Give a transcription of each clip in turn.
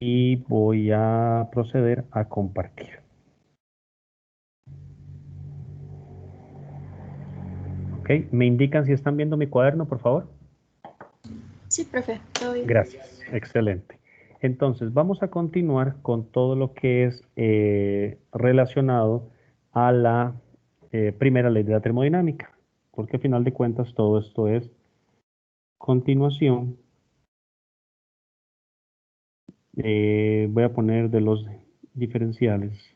y voy a proceder a compartir. Ok, ¿me indican si están viendo mi cuaderno, por favor? Sí, profe, todo bien. Gracias, excelente. Entonces, vamos a continuar con todo lo que es relacionado a la primera ley de la termodinámica, porque al final de cuentas todo esto es continuación. Voy a poner de los diferenciales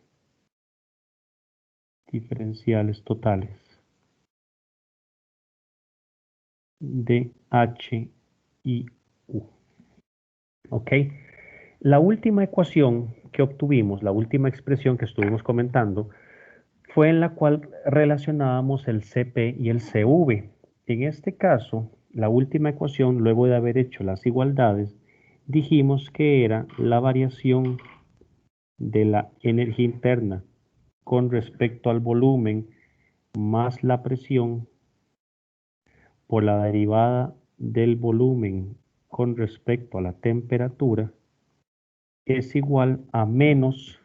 totales de H y U. ¿Ok? La última ecuación que obtuvimos, la última expresión que estuvimos comentando, fue en la cual relacionábamos el CP y el CV. En este caso, la última ecuación, luego de haber hecho las igualdades, dijimos que era la variación de la energía interna con respecto al volumen más la presión por la derivada del volumen con respecto a la temperatura es igual a menos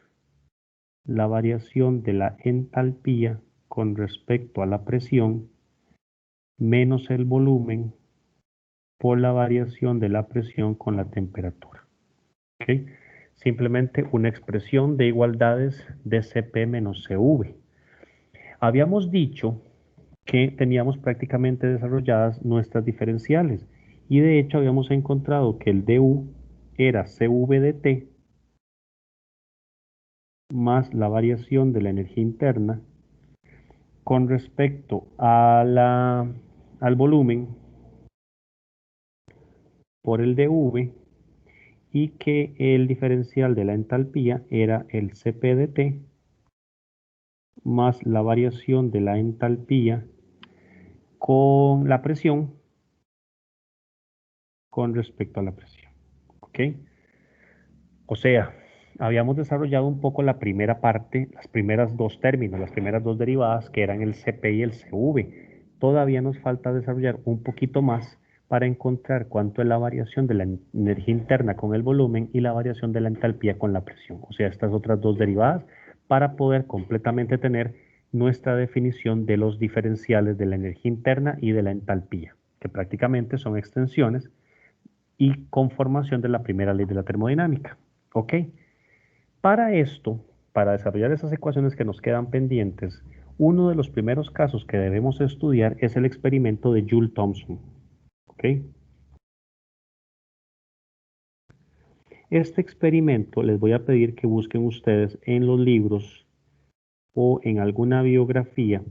la variación de la entalpía con respecto a la presión menos el volumen por la variación de la presión con la temperatura. ¿Okay? Simplemente una expresión de igualdades de Cp menos Cv. Habíamos dicho que teníamos prácticamente desarrolladas nuestras diferenciales y de hecho habíamos encontrado que el du era Cv de T más la variación de la energía interna con respecto a al volumen por el dV y que el diferencial de la entalpía era el Cp de T más la variación de la entalpía con la presión con respecto a la presión. ¿Ok? O sea, habíamos desarrollado un poco la primera parte, las primeras dos términos, las primeras dos derivadas que eran el Cp y el Cv. Todavía nos falta desarrollar un poquito más para encontrar cuánto es la variación de la energía interna con el volumen y la variación de la entalpía con la presión. O sea, estas otras dos derivadas para poder completamente tener nuestra definición de los diferenciales de la energía interna y de la entalpía, que prácticamente son extensiones y conformación de la primera ley de la termodinámica. ¿Ok? Para esto, para desarrollar esas ecuaciones que nos quedan pendientes, uno de los primeros casos que debemos estudiar es el experimento de Joule-Thomson. ¿Ok? Este experimento les voy a pedir que busquen ustedes en los libros o en alguna bibliografía,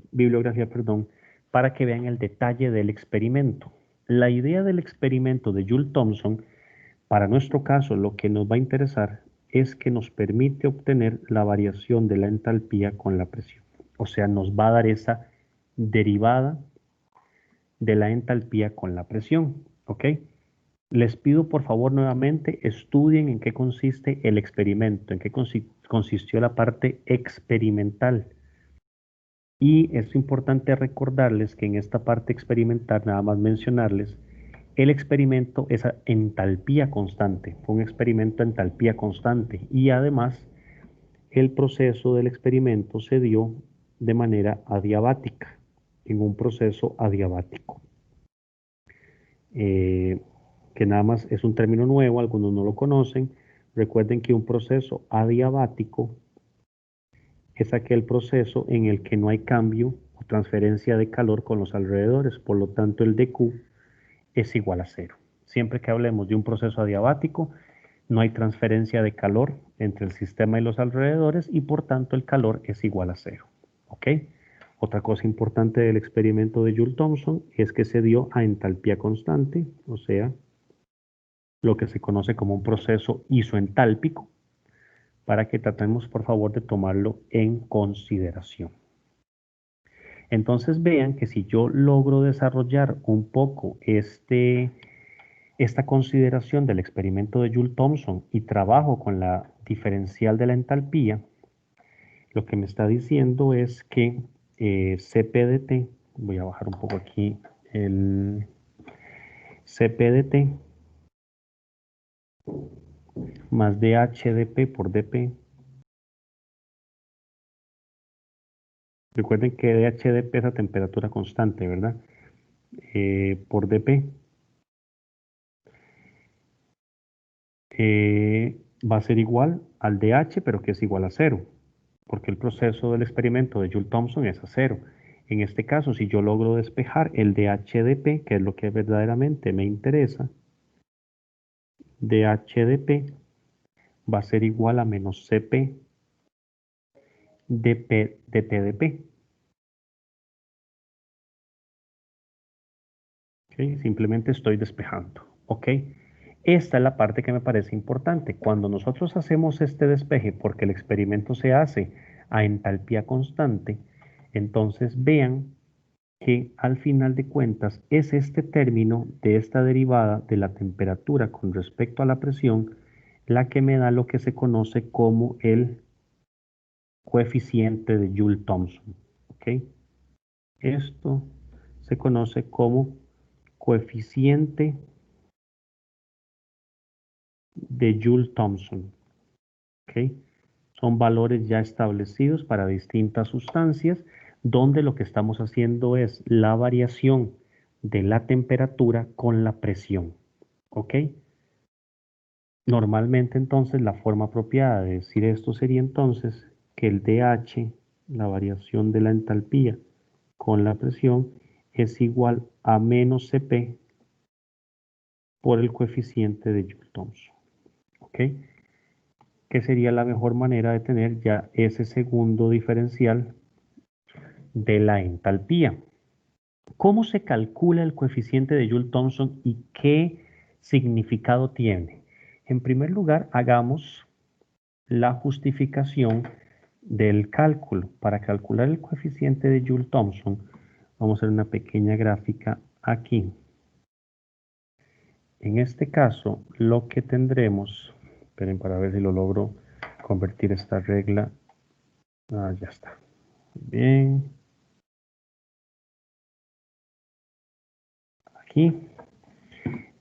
perdón, para que vean el detalle del experimento. La idea del experimento de Joule-Thomson, para nuestro caso, lo que nos va a interesar es que nos permite obtener la variación de la entalpía con la presión. O sea, nos va a dar esa derivada de la entalpía con la presión. ¿Ok? Les pido por favor nuevamente estudien en qué consiste el experimento, en qué consistió la parte experimental. Y es importante recordarles que en esta parte experimental, nada más mencionarles, el experimento es a entalpía constante, fue un experimento a entalpía constante y además el proceso del experimento se dio de manera adiabática, en un proceso adiabático, eh, que nada más es un término nuevo, algunos no lo conocen. Recuerden que un proceso adiabático es aquel proceso en el que no hay cambio o transferencia de calor con los alrededores, por lo tanto el dQ es igual a cero. Siempre que hablemos de un proceso adiabático, no hay transferencia de calor entre el sistema y los alrededores y por tanto el calor es igual a cero. ¿Ok? Otra cosa importante del experimento de Joule-Thomson es que se dio a entalpía constante, o sea, lo que se conoce como un proceso isoentálpico, para que tratemos por favor de tomarlo en consideración. Entonces vean que si yo logro desarrollar un poco esta consideración del experimento de Joule-Thomson y trabajo con la diferencial de la entalpía, lo que me está diciendo es que Cp de T, voy a bajar un poco aquí el Cp de T, más dH dP por dP. Recuerden que dH dP es a temperatura constante, ¿verdad? Por dP. Va a ser igual al dH, pero que es igual a 0, porque el proceso del experimento de Joule-Thomson es a 0. En este caso, si yo logro despejar el dH dP, que es lo que verdaderamente me interesa, dH dP va a ser igual a menos Cp dP. ¿Okay? Simplemente estoy despejando. ¿Ok? Esta es la parte que me parece importante. Cuando nosotros hacemos este despeje, porque el experimento se hace a entalpía constante, entonces vean que al final de cuentas es este término de esta derivada de la temperatura con respecto a la presión la que me da lo que se conoce como el coeficiente de Joule-Thomson. ¿Ok? Esto se conoce como coeficiente de Joule-Thomson. ¿Okay? Son valores ya establecidos para distintas sustancias, donde lo que estamos haciendo es la variación de la temperatura con la presión. ¿Ok? Normalmente entonces la forma apropiada de decir esto sería entonces que el dH, la variación de la entalpía con la presión, es igual a menos Cp por el coeficiente de Joule-Thomson. ¿Ok? Que sería la mejor manera de tener ya ese segundo diferencial de la entalpía. ¿Cómo se calcula el coeficiente de Joule-Thomson y qué significado tiene? En primer lugar, hagamos la justificación del cálculo. Para calcular el coeficiente de Joule-Thomson, vamos a hacer una pequeña gráfica aquí. En este caso, lo que tendremos, esperen para ver si lo logro convertir esta regla. Ya está. Bien. Aquí.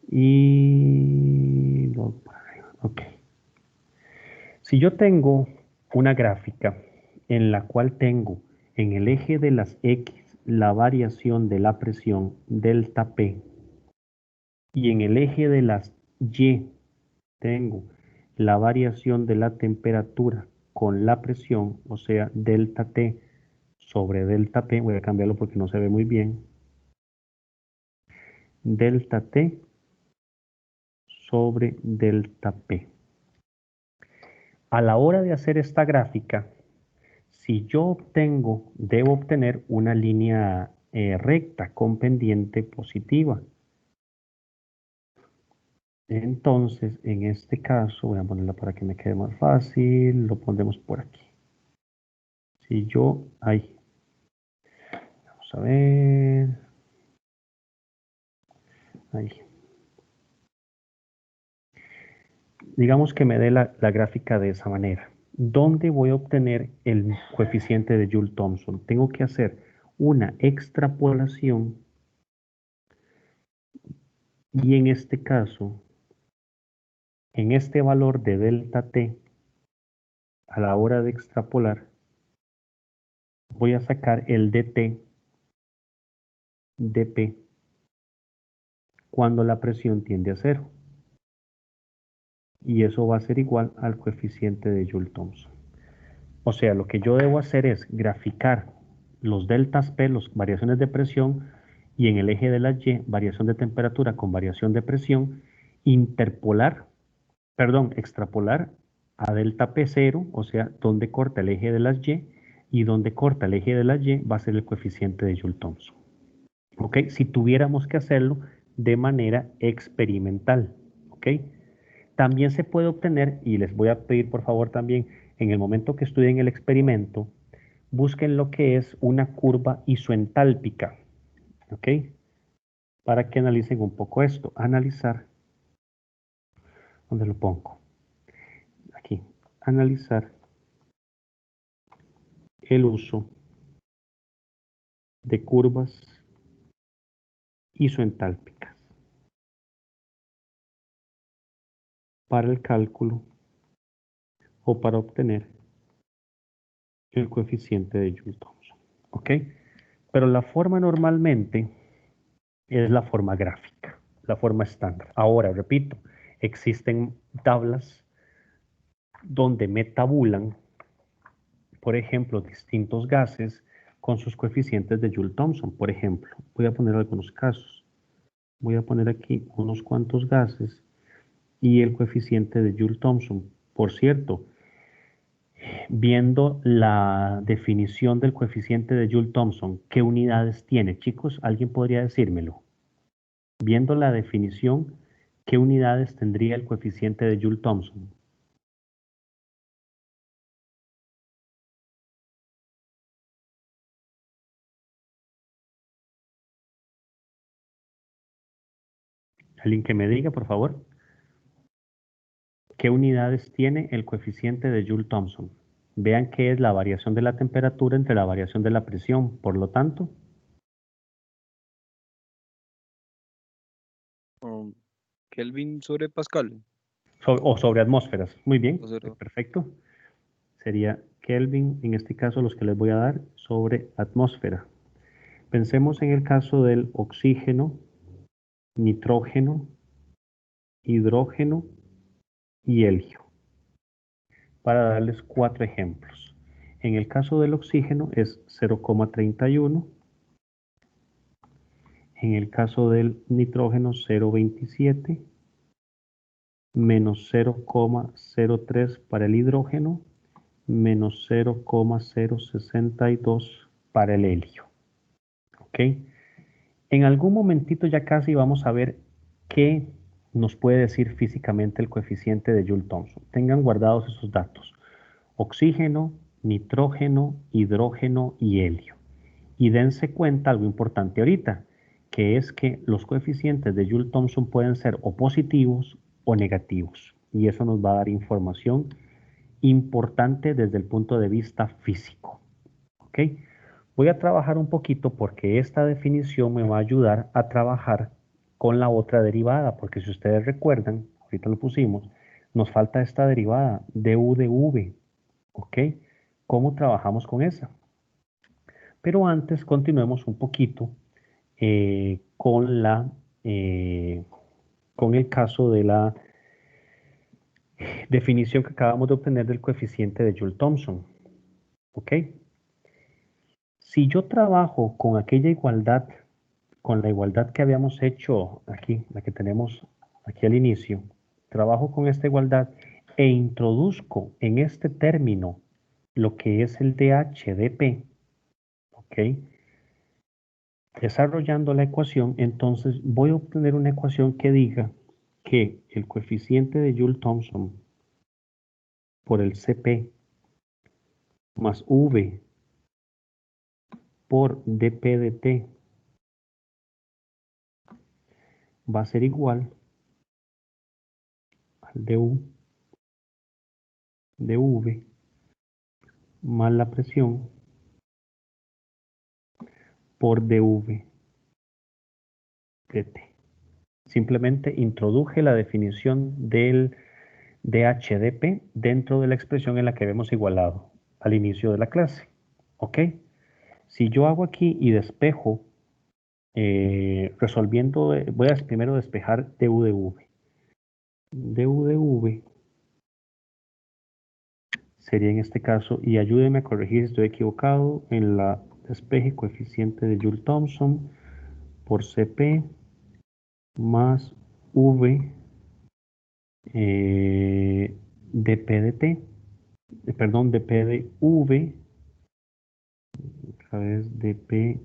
Y... ok. Si yo tengo una gráfica en la cual tengo en el eje de las X la variación de la presión delta P y en el eje de las Y tengo la variación de la temperatura con la presión, o sea, delta T sobre delta P, voy a cambiarlo porque no se ve muy bien, delta T sobre delta P. A la hora de hacer esta gráfica, si yo debo obtener una línea recta con pendiente positiva. Entonces, en este caso, voy a ponerla para que me quede más fácil, lo pondremos por aquí. Si yo, vamos a ver, ahí. Digamos que me dé la gráfica de esa manera. ¿Dónde voy a obtener el coeficiente de Joule-Thomson? Tengo que hacer una extrapolación y en este caso, en este valor de delta T, a la hora de extrapolar, voy a sacar el dt dP cuando la presión tiende a 0. Y eso va a ser igual al coeficiente de Joule-Thomson. O sea, lo que yo debo hacer es graficar los deltas P, las variaciones de presión, y en el eje de la Y, variación de temperatura con variación de presión, extrapolar a delta P0, o sea, donde corta el eje de las y donde corta el eje de la Y va a ser el coeficiente de Joule-Thomson. ¿Ok? Si tuviéramos que hacerlo de manera experimental. ¿Ok? También se puede obtener, y les voy a pedir por favor también, en el momento que estudien el experimento, busquen lo que es una curva isoentálpica. ¿Ok? Para que analicen un poco esto. Analizar. ¿Dónde lo pongo? Aquí. Analizar el uso de curvas isoentálpicas para el cálculo o para obtener el coeficiente de Joule-Thomson. ¿Ok? Pero la forma normalmente es la forma gráfica, la forma estándar. Ahora, repito, existen tablas donde me tabulan, por ejemplo, distintos gases con sus coeficientes de Joule-Thomson. Por ejemplo, voy a poner algunos casos. Voy a poner aquí unos cuantos gases y el coeficiente de Joule-Thomson. Por cierto, viendo la definición del coeficiente de Joule-Thomson, ¿qué unidades tiene? Chicos, ¿alguien podría decírmelo? Viendo la definición, ¿qué unidades tendría el coeficiente de Joule-Thomson? ¿Alguien que me diga, por favor? ¿Qué unidades tiene el coeficiente de Joule-Thomson? Vean que es la variación de la temperatura entre la variación de la presión. Por lo tanto, Kelvin sobre Pascal. o sobre atmósferas. Muy bien, O sobre- perfecto. Sería Kelvin, en este caso los que les voy a dar, sobre atmósfera. Pensemos en el caso del oxígeno, nitrógeno, hidrógeno y helio, para darles 4 ejemplos. En el caso del oxígeno es 0,31, en el caso del nitrógeno 0,27, menos 0,03 para el hidrógeno, menos 0,062 para el helio. ¿Ok? En algún momentito ya casi vamos a ver qué nos puede decir físicamente el coeficiente de Joule-Thomson. Tengan guardados esos datos. Oxígeno, nitrógeno, hidrógeno y helio. Y dense cuenta algo importante ahorita, que es que los coeficientes de Joule-Thomson pueden ser o positivos o negativos. Y eso nos va a dar información importante desde el punto de vista físico. ¿Ok? Voy a trabajar un poquito porque esta definición me va a ayudar a trabajar con la otra derivada, porque si ustedes recuerdan, ahorita lo pusimos, nos falta esta derivada, du de v, ¿ok? ¿Cómo trabajamos con esa? Pero antes continuemos un poquito con con el caso de la definición que acabamos de obtener del coeficiente de Joule-Thomson, ¿ok? Si yo trabajo con aquella igualdad, con la igualdad que habíamos hecho aquí, la que tenemos aquí al inicio, trabajo con esta igualdad e introduzco en este término lo que es el dH de P, ¿ok? Desarrollando la ecuación, entonces voy a obtener una ecuación que diga que el coeficiente de Joule-Thomson por el Cp más V por dP de T va a ser igual al du de V más la presión por dV de T. Simplemente introduje la definición del dH/dP dentro de la expresión en la que hemos igualado al inicio de la clase. ¿Ok? Si yo hago aquí y despejo, resolviendo, voy a primero despejar du de V. Du de V sería en este caso, y ayúdenme a corregir si estoy equivocado, en la despeje coeficiente de Joule-Thomson por Cp más V dP de T, perdón, dP de V, a través dP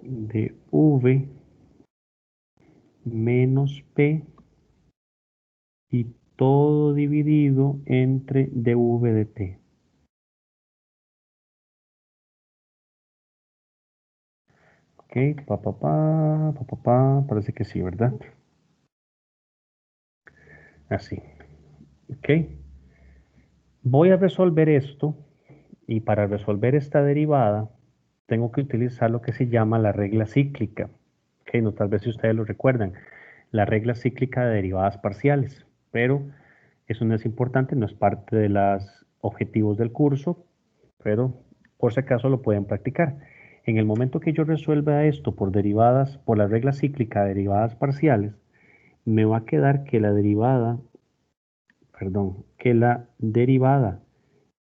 de V menos P y todo dividido entre dV de T. Ok, parece que sí, ¿verdad? Así, ok. Voy a resolver esto y para resolver esta derivada tengo que utilizar lo que se llama la regla cíclica. Ok, no, tal vez si ustedes lo recuerdan, la regla cíclica de derivadas parciales, pero Eso no es importante, no es parte de los objetivos del curso, pero por si acaso lo pueden practicar. En el momento que yo resuelva esto por derivadas, por la regla cíclica de derivadas parciales, me va a quedar que la derivada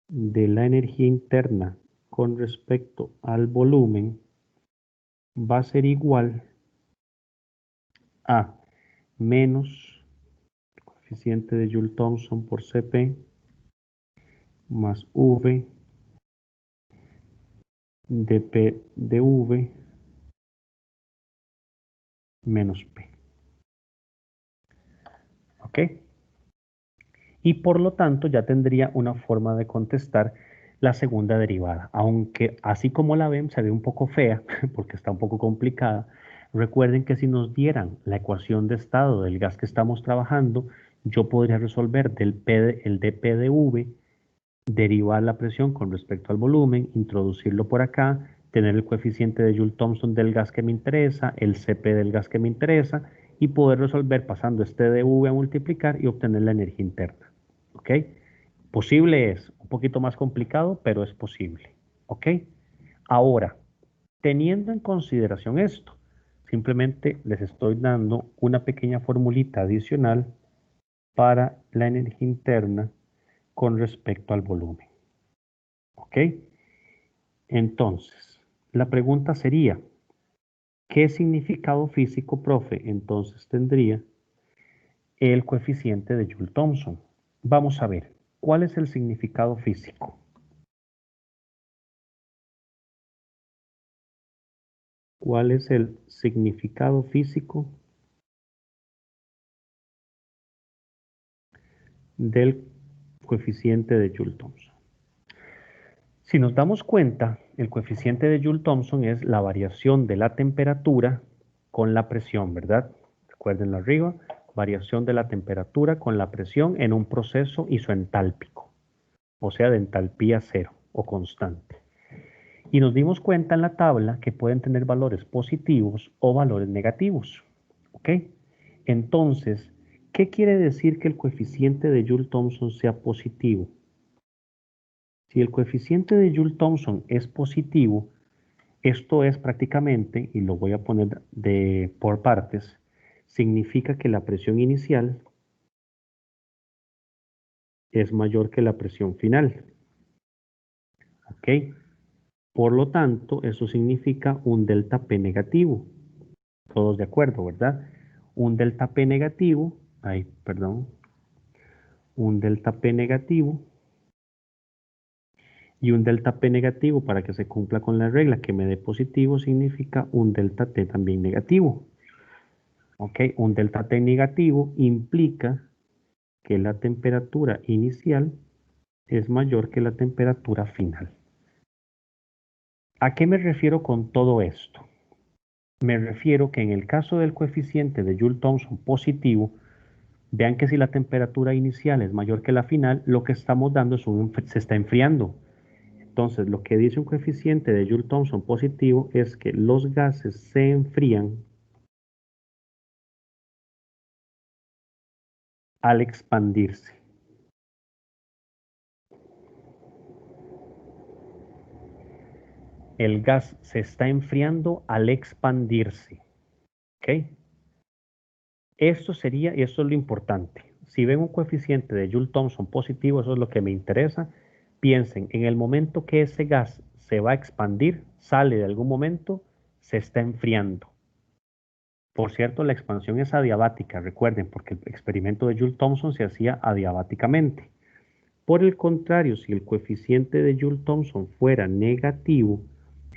de la energía interna con respecto al volumen va a ser igual a menos coeficiente de Joule-Thomson por Cp más V de P de V menos P. ¿Ok? Y por lo tanto ya tendría una forma de contestar la segunda derivada, aunque así como la ven se ve un poco fea porque está un poco complicada. Recuerden que si nos dieran la ecuación de estado del gas que estamos trabajando, yo podría resolver el dP de V, derivar la presión con respecto al volumen, introducirlo por acá, tener el coeficiente de Joule-Thomson del gas que me interesa, el Cp del gas que me interesa, y poder resolver pasando este dV a multiplicar y obtener la energía interna. ¿Ok? Posible es, un poquito más complicado, pero es posible. ¿Ok? Ahora, teniendo en consideración esto, simplemente les estoy dando una pequeña formulita adicional para la energía interna con respecto al volumen. ¿Ok? Entonces, la pregunta sería, ¿qué significado físico, profe, entonces tendría el coeficiente de Joule-Thomson? Vamos a ver, ¿cuál es el significado físico? ¿Cuál es el significado físico del coeficiente de Joule-Thomson? Si nos damos cuenta, el coeficiente de Joule-Thomson es la variación de la temperatura con la presión, ¿verdad? Recuérdenlo arriba, variación de la temperatura con la presión en un proceso isoentálpico, o sea, de entalpía cero o constante. Y nos dimos cuenta en la tabla que pueden tener valores positivos o valores negativos, ¿ok? Entonces, ¿qué quiere decir que el coeficiente de Joule-Thomson sea positivo? Si el coeficiente de Joule-Thomson es positivo, esto es prácticamente, y lo voy a poner por partes, significa que la presión inicial es mayor que la presión final. ¿Ok? Por lo tanto, eso significa un delta P negativo. Todos de acuerdo, ¿verdad? Un delta P negativo, un delta P negativo y un delta P negativo para que se cumpla con la regla que me dé positivo significa un delta T también negativo. ¿Ok? Un delta T negativo implica que la temperatura inicial es mayor que la temperatura final. ¿A qué me refiero con todo esto? Me refiero que en el caso del coeficiente de Joule-Thomson positivo, vean que si la temperatura inicial es mayor que la final, lo que estamos dando es se está enfriando. Entonces, lo que dice un coeficiente de Joule-Thomson positivo es que los gases se enfrían al expandirse. El gas se está enfriando al expandirse. ¿Ok? Esto es lo importante. Si ven un coeficiente de Joule-Thomson positivo, eso es lo que me interesa. Piensen, en el momento que ese gas se va a expandir, sale de algún momento, se está enfriando. Por cierto, la expansión es adiabática, recuerden, porque el experimento de Joule-Thomson se hacía adiabáticamente. Por el contrario, si el coeficiente de Joule-Thomson fuera negativo,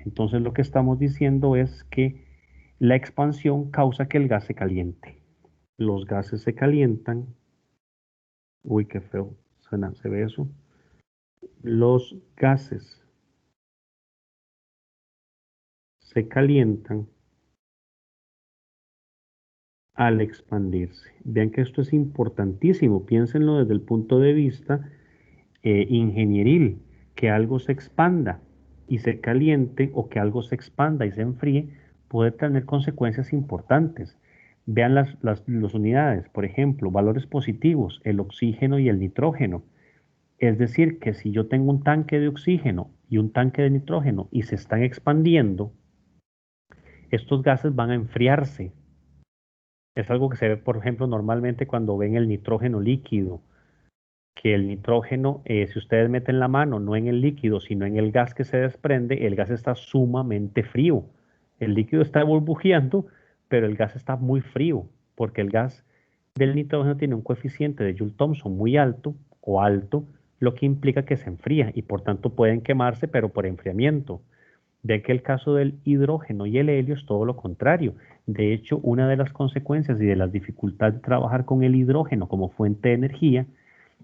entonces lo que estamos diciendo es que la expansión causa que el gas se caliente. Los gases se calientan. Uy, qué feo suena, se ve eso. Los gases se calientan al expandirse. Vean que esto es importantísimo. Piénsenlo desde el punto de vista ingenieril, que algo se expanda y se caliente o que algo se expanda y se enfríe puede tener consecuencias importantes. Vean las unidades, por ejemplo, valores positivos, el oxígeno y el nitrógeno. Es decir, que si yo tengo un tanque de oxígeno y un tanque de nitrógeno y se están expandiendo, estos gases van a enfriarse. Es algo que se ve, por ejemplo, normalmente cuando ven el nitrógeno líquido, que el nitrógeno, si ustedes meten la mano no en el líquido, sino en el gas que se desprende, el gas está sumamente frío. El líquido está burbujeando, pero el gas está muy frío, porque el gas del nitrógeno tiene un coeficiente de Joule-Thomson muy alto o alto, lo que implica que se enfría y por tanto pueden quemarse, pero por enfriamiento. Ve que el caso del hidrógeno y el helio es todo lo contrario. De hecho, una de las consecuencias y de las dificultades de trabajar con el hidrógeno como fuente de energía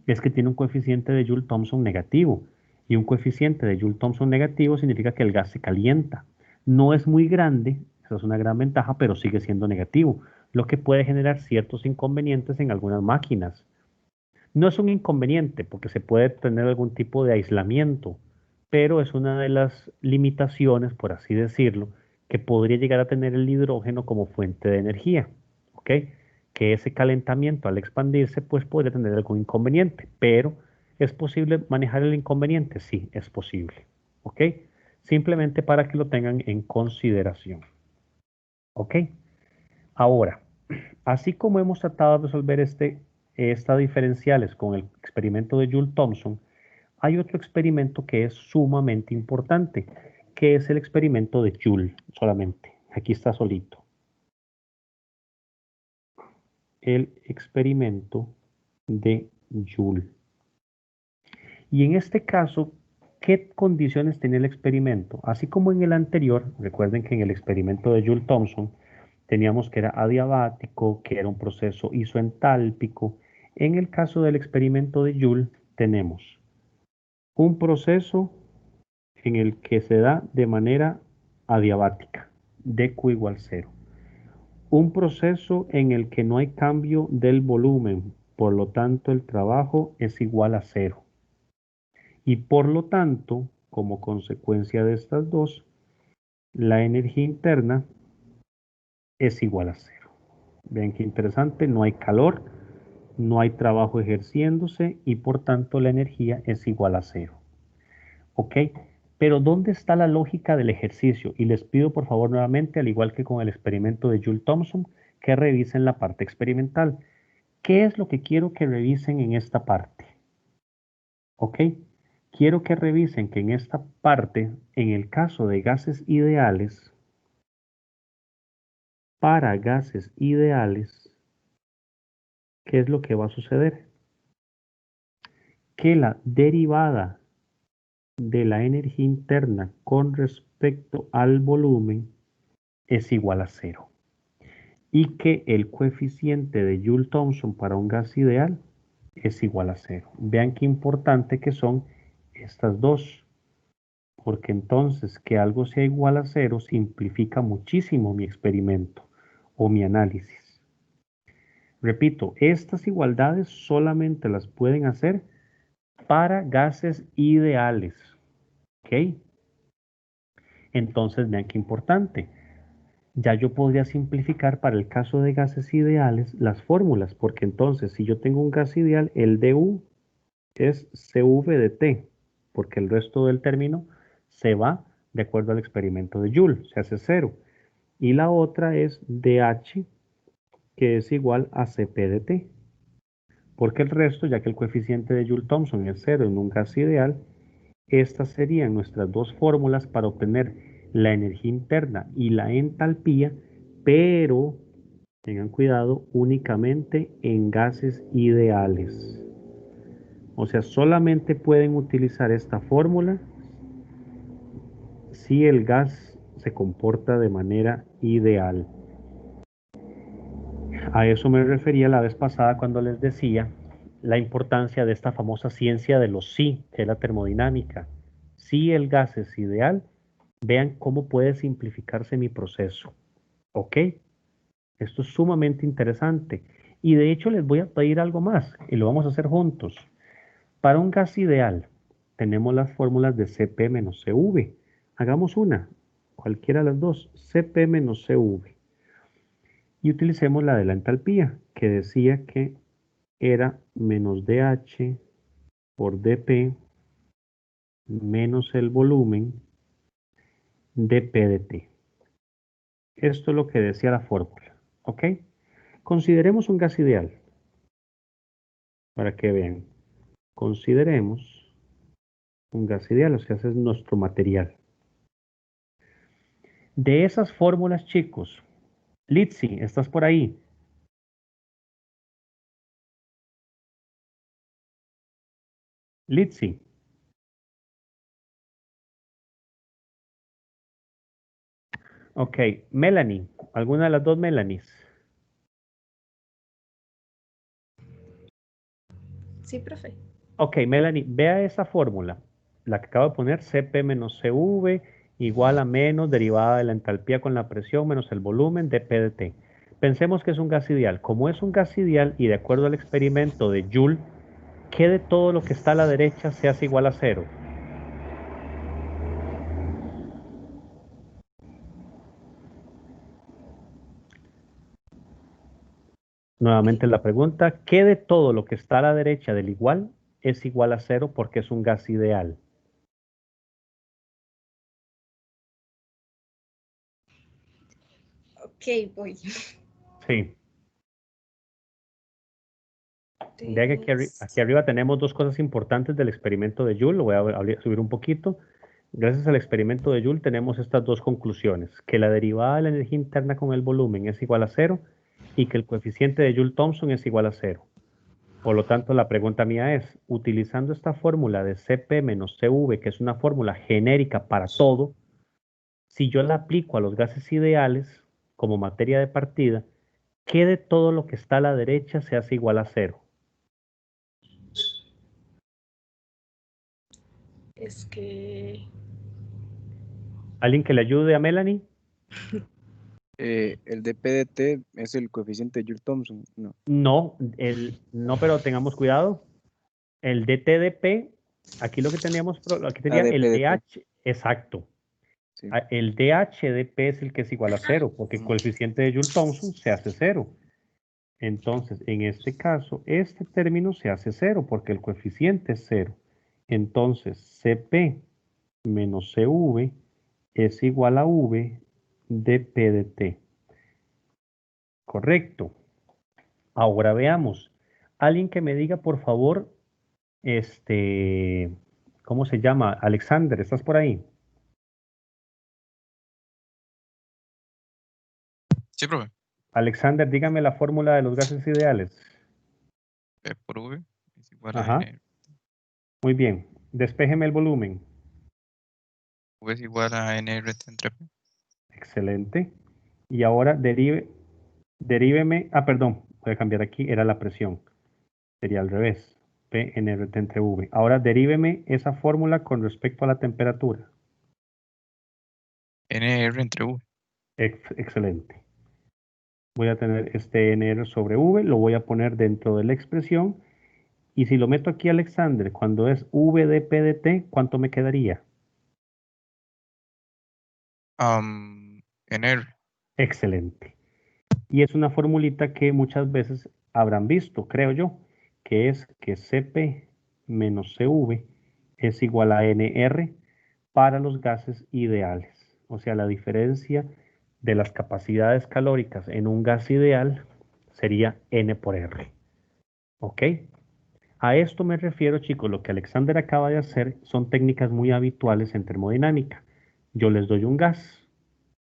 es que tiene un coeficiente de Joule-Thomson negativo. Y un coeficiente de Joule-Thomson negativo significa que el gas se calienta. No es muy grande, esa es una gran ventaja, pero sigue siendo negativo, lo que puede generar ciertos inconvenientes en algunas máquinas. No es un inconveniente porque se puede tener algún tipo de aislamiento, pero es una de las limitaciones, por así decirlo, que podría llegar a tener el hidrógeno como fuente de energía, ¿ok? Que ese calentamiento al expandirse pues podría tener algún inconveniente, pero ¿es posible manejar el inconveniente? Sí, es posible, ¿ok? Simplemente para que lo tengan en consideración, ¿ok? Ahora, así como hemos tratado de resolver estas diferenciales con el experimento de Joule-Thomson, hay otro experimento que es sumamente importante, que es el experimento de Joule solamente. Aquí está solito. El experimento de Joule. Y en este caso, ¿qué condiciones tiene el experimento? Así como en el anterior, recuerden que en el experimento de Joule-Thomson teníamos que era adiabático, que era un proceso isoentálpico. En el caso del experimento de Joule tenemos un proceso en el que se da de manera adiabática, dQ igual 0. Un proceso en el que no hay cambio del volumen, por lo tanto el trabajo es igual a 0. Y por lo tanto, como consecuencia de estas dos, la energía interna es igual a 0. Vean qué interesante, no hay calor, no hay trabajo ejerciéndose y por tanto la energía es igual a 0. ¿Ok? Pero ¿dónde está la lógica del ejercicio? Y les pido por favor nuevamente, al igual que con el experimento de Joule-Thomson, que revisen la parte experimental. ¿Qué es lo que quiero que revisen en esta parte? ¿Ok? Quiero que revisen que en esta parte, en el caso de gases ideales, para gases ideales, ¿qué es lo que va a suceder? Que la derivada de la energía interna con respecto al volumen es igual a 0. Y que el coeficiente de Joule-Thomson para un gas ideal es igual a 0. Vean qué importante que son estas dos, porque entonces que algo sea igual a 0 simplifica muchísimo mi experimento o mi análisis. Repito, estas igualdades solamente las pueden hacer para gases ideales. ¿Ok? Entonces vean qué importante. Ya yo podría simplificar para el caso de gases ideales las fórmulas, porque entonces si yo tengo un gas ideal, el dU es CV de T, porque el resto del término se va de acuerdo al experimento de Joule, se hace 0. Y la otra es DH, que es igual a CP de T, porque el resto, ya que el coeficiente de Joule-Thomson es 0 en un gas ideal, estas serían nuestras dos fórmulas para obtener la energía interna y la entalpía, pero tengan cuidado únicamente en gases ideales. O sea, solamente pueden utilizar esta fórmula si el gas se comporta de manera ideal. A eso me refería la vez pasada cuando les decía la importancia de esta famosa ciencia de los sí, que es la termodinámica. Si el gas es ideal, vean cómo puede simplificarse mi proceso. ¿Ok? Esto es sumamente interesante. Y de hecho les voy a pedir algo más y lo vamos a hacer juntos. Para un gas ideal tenemos las fórmulas de Cp menos Cv. Hagamos una, cualquiera de las dos, Cp menos Cv. Y utilicemos la de la entalpía, que decía que era menos dH por dP menos el volumen dP de T. Esto es lo que decía la fórmula, ¿ok? Consideremos un gas ideal, para que vean. Consideremos un gas ideal, o sea, ese es nuestro material. De esas fórmulas, chicos, Litsi, ¿estás por ahí? Litsi. Ok, Melanie, ¿alguna de las dos Melanies? Sí, profe. Ok, Melanie, vea esa fórmula, la que acabo de poner, Cp menos Cv igual a menos derivada de la entalpía con la presión menos el volumen de P de T. Pensemos que es un gas ideal. Como es un gas ideal y de acuerdo al experimento de Joule, ¿qué de todo lo que está a la derecha se hace igual a cero? Nuevamente la pregunta, ¿qué de todo lo que está a la derecha del igual es igual a cero porque es un gas ideal? Ok, voy. Sí. Vea que aquí arriba tenemos dos cosas importantes del experimento de Joule. Lo voy a subir un poquito. Gracias al experimento de Joule tenemos estas dos conclusiones. Que la derivada de la energía interna con el volumen es igual a cero y que el coeficiente de Joule-Thomson es igual a cero. Por lo tanto, la pregunta mía es, utilizando esta fórmula de Cp menos Cv, que es una fórmula genérica para todo, si yo la aplico a los gases ideales como materia de partida, ¿qué de todo lo que está a la derecha se hace igual a cero? Es que... ¿Alguien que le ayude a Melanie? El dP de T es el coeficiente de Joule-Thomson. No. No, pero tengamos cuidado. El dTdP, aquí lo que teníamos, aquí Ah, tenía dP el de T. DH, exacto. Sí. El DH es el que es igual a cero, porque el coeficiente de Joule-Thomson se hace cero. Entonces, en este caso, este término se hace cero, porque el coeficiente es cero. Entonces, Cp menos Cv es igual a V dP de T. Correcto. Ahora veamos. Alguien que me diga, por favor, ¿cómo se llama? Alexander, ¿estás por ahí? Sí, profe. Alexander, dígame la fórmula de los gases ideales. P por V es igual a Ajá, N. muy bien. Despéjeme el volumen. V es igual a NRT entre P. Excelente. Y ahora deríveme, perdón, voy a cambiar aquí, era la presión. Sería al revés. P N R T entre V. Ahora deríveme esa fórmula con respecto a la temperatura. NR entre V. Excelente. Voy a tener este NR sobre V, lo voy a poner dentro de la expresión. Y si lo meto aquí, Alexander, cuando es V de P de T, ¿cuánto me quedaría? NR. Excelente. Y es una formulita que muchas veces habrán visto, creo yo, que es que Cp menos Cv es igual a NR para los gases ideales. O sea, la diferencia de las capacidades calóricas en un gas ideal sería N por R. ¿Ok? A esto me refiero, chicos, lo que Alexander acaba de hacer son técnicas muy habituales en termodinámica. Yo les doy un gas,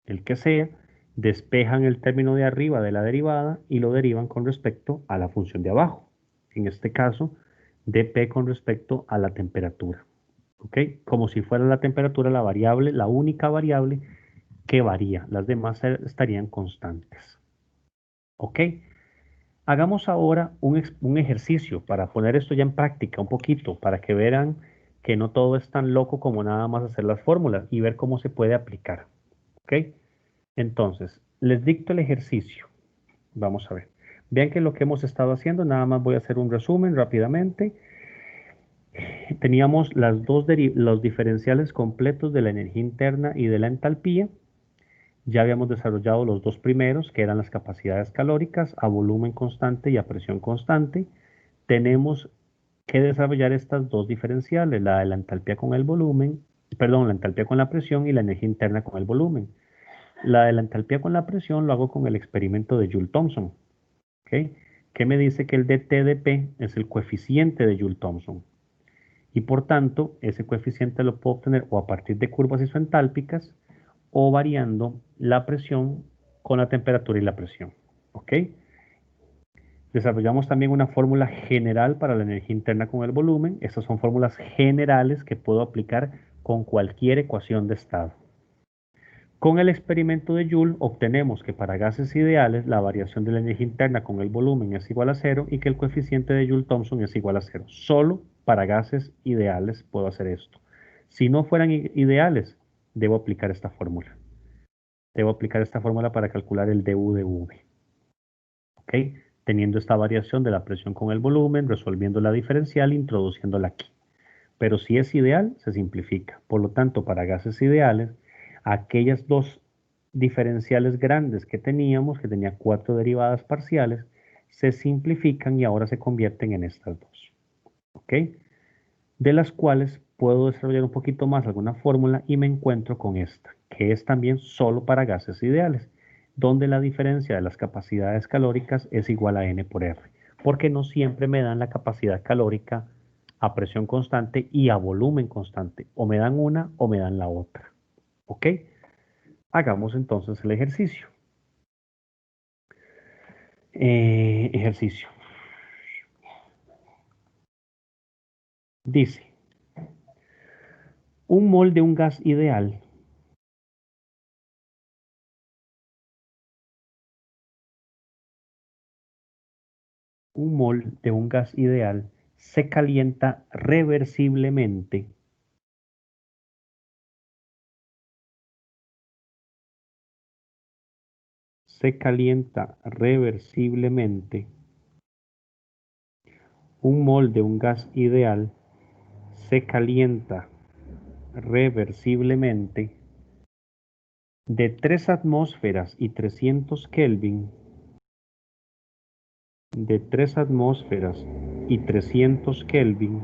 el que sea, despejan el término de arriba de la derivada y lo derivan con respecto a la función de abajo. En este caso, dP con respecto a la temperatura. ¿Ok? Como si fuera la temperatura la variable, la única variable que varía. Las demás estarían constantes. ¿Ok? Hagamos ahora un ejercicio para poner esto ya en práctica un poquito, para que vean que no todo es tan loco como nada más hacer las fórmulas y ver cómo se puede aplicar. ¿Ok? Entonces, les dicto el ejercicio. Vamos a ver. Vean que lo que hemos estado haciendo, nada más voy a hacer un resumen rápidamente. Teníamos los diferenciales completos de la energía interna y de la entalpía. Ya habíamos desarrollado los dos primeros, que eran las capacidades calóricas a volumen constante y a presión constante. Tenemos que desarrollar estas dos diferenciales, la de la entalpía con el volumen, perdón, la entalpía con la presión y la energía interna con el volumen. La de la entalpía con la presión lo hago con el experimento de Joule-Thomson. ¿Okay? Que me dice que el dT de P es el coeficiente de Joule-Thomson. Y por tanto, ese coeficiente lo puedo obtener o a partir de curvas isoentálpicas o variando la presión con la temperatura y la presión. ¿Ok? Desarrollamos también una fórmula general para la energía interna con el volumen. Estas son fórmulas generales que puedo aplicar con cualquier ecuación de estado. Con el experimento de Joule obtenemos que para gases ideales la variación de la energía interna con el volumen es igual a 0 y que el coeficiente de Joule-Thomson es igual a 0. Solo para gases ideales puedo hacer esto. Si no fueran ideales, debo aplicar esta fórmula. Debo aplicar esta fórmula para calcular el du de V. ¿Ok? Teniendo esta variación de la presión con el volumen, resolviendo la diferencial, introduciéndola aquí. Pero si es ideal, se simplifica. Por lo tanto, para gases ideales, aquellas dos diferenciales grandes que teníamos, que tenía 4 derivadas parciales, se simplifican y ahora se convierten en estas dos. ¿Ok? De las cuales puedo desarrollar un poquito más alguna fórmula y me encuentro con esta, que es también solo para gases ideales, donde la diferencia de las capacidades calóricas es igual a N por R, porque no siempre me dan la capacidad calórica a presión constante y a volumen constante. O me dan una o me dan la otra. ¿Ok? Hagamos entonces el ejercicio. Ejercicio. Dice, un mol de un gas ideal se calienta reversiblemente un mol de un gas ideal se calienta reversiblemente de 3 atmósferas y 300 Kelvin, de 3 atmósferas y 300 Kelvin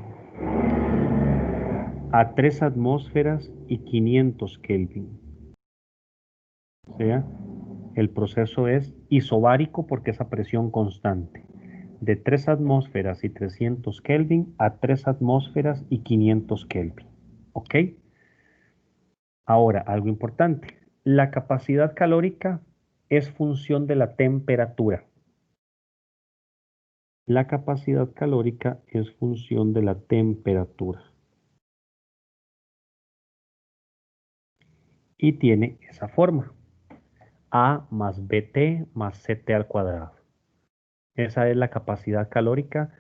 a 3 atmósferas y 500 Kelvin. O sea, el proceso es isobárico porque es a presión constante. De 3 atmósferas y 300 Kelvin a 3 atmósferas y 500 Kelvin. ¿Ok? Ahora, algo importante. La capacidad calórica es función de la temperatura. La capacidad calórica es función de la temperatura. Y tiene esa forma. A más BT más CT al cuadrado. Esa es la capacidad calórica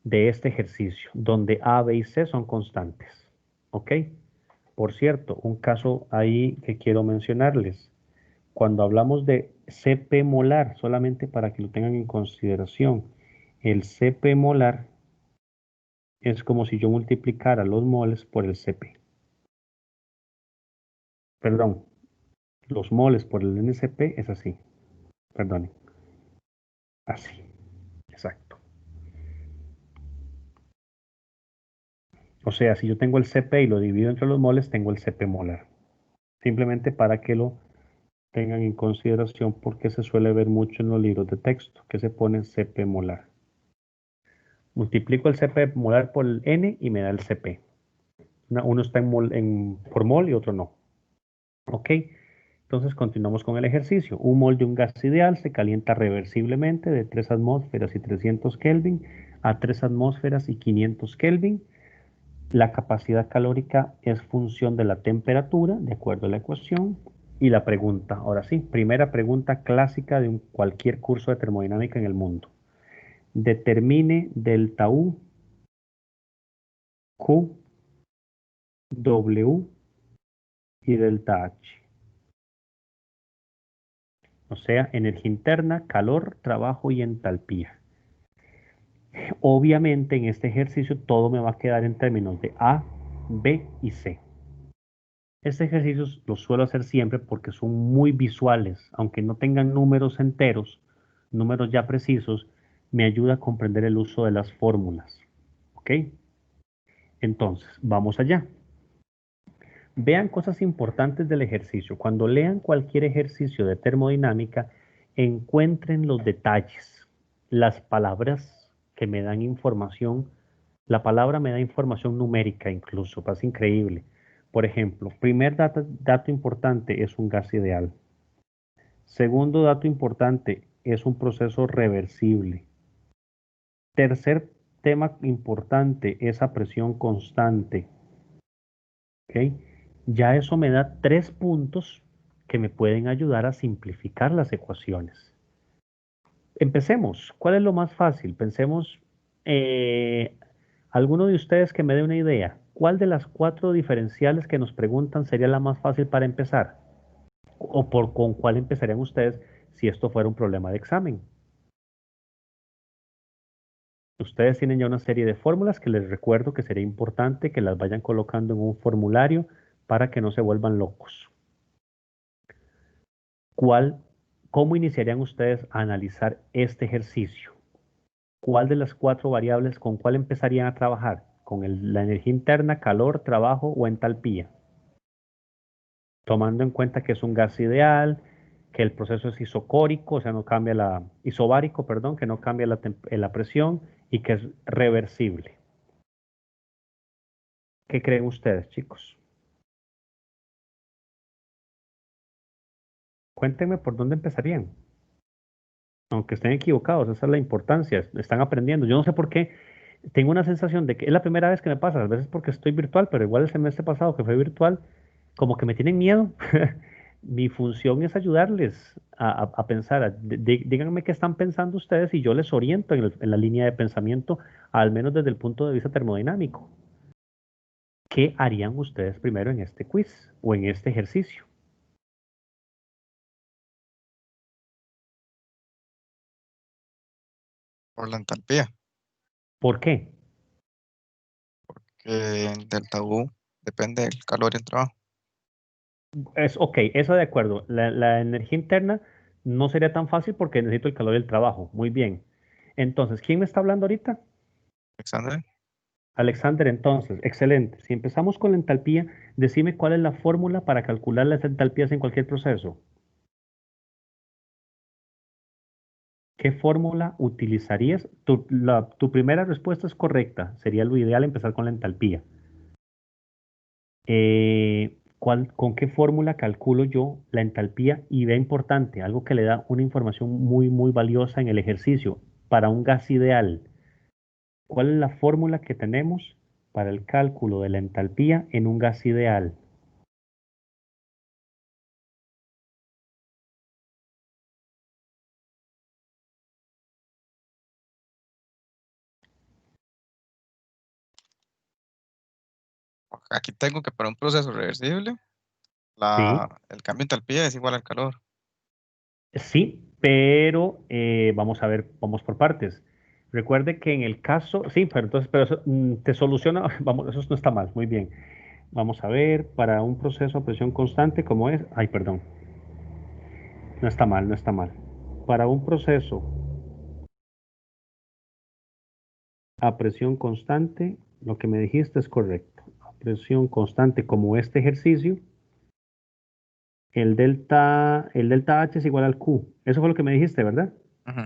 de este ejercicio, donde A, B y C son constantes. ¿Ok? Por cierto, un caso ahí que quiero mencionarles. Cuando hablamos de Cp molar, solamente para que lo tengan en consideración, el Cp molar es como si yo multiplicara los moles por el Cp. Perdón, los moles por el NCP es así. Perdonen. Así. Exacto. O sea, si yo tengo el Cp y lo divido entre los moles, tengo el Cp molar. Simplemente para que lo tengan en consideración porque se suele ver mucho en los libros de texto, que se pone Cp molar. Multiplico el Cp molar por el N y me da el Cp. Uno está por mol y otro no. ¿Ok? Entonces continuamos con el ejercicio. Un mol de un gas ideal se calienta reversiblemente de 3 atmósferas y 300 Kelvin a 3 atmósferas y 500 Kelvin. La capacidad calórica es función de la temperatura, de acuerdo a la ecuación. Y la pregunta, ahora sí, primera pregunta clásica de cualquier curso de termodinámica en el mundo. Determine delta U, Q, W y delta H. O sea, energía interna, calor, trabajo y entalpía. Obviamente en este ejercicio todo me va a quedar en términos de A, B y C. Este ejercicio los suelo hacer siempre porque son muy visuales, aunque no tengan números enteros, números ya precisos, me ayuda a comprender el uso de las fórmulas. ¿Ok? Entonces, vamos allá. Vean cosas importantes del ejercicio. Cuando lean cualquier ejercicio de termodinámica, encuentren los detalles, las palabras que me dan información. La palabra me da información numérica incluso, es increíble. Por ejemplo, primer dato importante es un gas ideal. Segundo dato importante es un proceso reversible. Tercer tema importante es a presión constante. ¿Ok? Ya eso me da 3 puntos que me pueden ayudar a simplificar las ecuaciones. Empecemos. ¿Cuál es lo más fácil? Pensemos, alguno de ustedes que me dé una idea. ¿Cuál de las 4 diferenciales que nos preguntan sería la más fácil para empezar? ¿O con cuál empezarían ustedes si esto fuera un problema de examen? Ustedes tienen ya una serie de fórmulas que les recuerdo que sería importante que las vayan colocando en un formulario para que no se vuelvan locos. ¿Cómo iniciarían ustedes a analizar este ejercicio? ¿Cuál de las 4 variables, con cuál empezarían a trabajar? ¿Con la energía interna, calor, trabajo o entalpía? Tomando en cuenta que es un gas ideal, que el proceso es isocórico, o sea, no cambia isobárico, perdón, que no cambia la presión y que es reversible. ¿Qué creen ustedes, chicos? Cuéntenme por dónde empezarían. Aunque estén equivocados, esa es la importancia, están aprendiendo. Yo no sé por qué, tengo una sensación de que es la primera vez que me pasa, a veces porque estoy virtual, pero igual el semestre pasado que fue virtual, como que me tienen miedo. Mi función es ayudarles a pensar, díganme qué están pensando ustedes y yo les oriento en la línea de pensamiento, al menos desde el punto de vista termodinámico. ¿Qué harían ustedes primero en este quiz o en este ejercicio? Por la entalpía, ¿Por qué? que delta U depende del calor y el trabajo. Ok, eso de acuerdo. La energía interna no sería tan fácil porque necesito el calor y el trabajo. Muy bien. Entonces, ¿quién me está hablando ahorita? Alexander, Alexander, entonces, excelente. Si empezamos con la entalpía, decime cuál es la fórmula para calcular las entalpías en cualquier proceso. ¿Qué fórmula utilizarías? Tu primera respuesta es correcta. Sería lo ideal empezar con la entalpía. ¿Con qué fórmula calculo yo la entalpía? Y vea importante, algo que le da una información muy, muy valiosa en el ejercicio. Para un gas ideal, ¿cuál es la fórmula que tenemos para el cálculo de la entalpía en un gas ideal? aquí tengo que para un proceso reversible, Sí, el cambio de entalpía es igual al calor. sí, pero vamos a ver, vamos por partes. Recuerde que en el caso, sí, pero entonces, pero eso, te soluciona, vamos, eso no está mal, muy bien. Vamos a ver, para un proceso a presión constante, ¿cómo es? Ay, perdón. No está mal, no está mal. Para un proceso a presión constante, lo que me dijiste es correcto. A presión constante como este ejercicio, el delta H es igual al Q. Eso fue lo que me dijiste, ¿verdad? Ujú.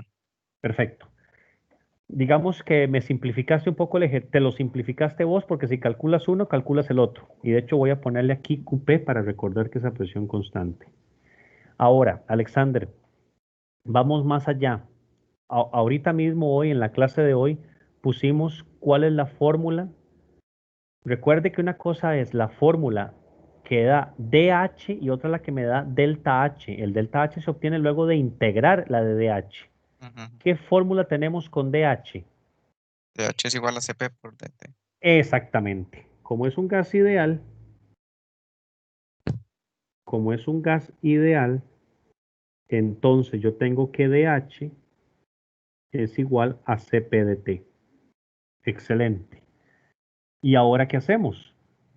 Perfecto. Digamos que me simplificaste un poco el ejercicio, te lo simplificaste vos porque si calculas uno, calculas el otro. Y de hecho voy a ponerle aquí QP para recordar que es a presión constante. Ahora, Alexander, vamos más allá. Ahorita mismo, hoy, en la clase de hoy, pusimos cuál es la fórmula. Recuerde que una cosa es la fórmula que da DH y otra la que me da delta H. El delta H se obtiene luego de integrar la de DH. Ujú. ¿Qué fórmula tenemos con DH? DH es igual a CP por DT. Exactamente. Como es un gas ideal, entonces yo tengo que DH es igual a CP de T. Excelente. ¿Y ahora qué hacemos?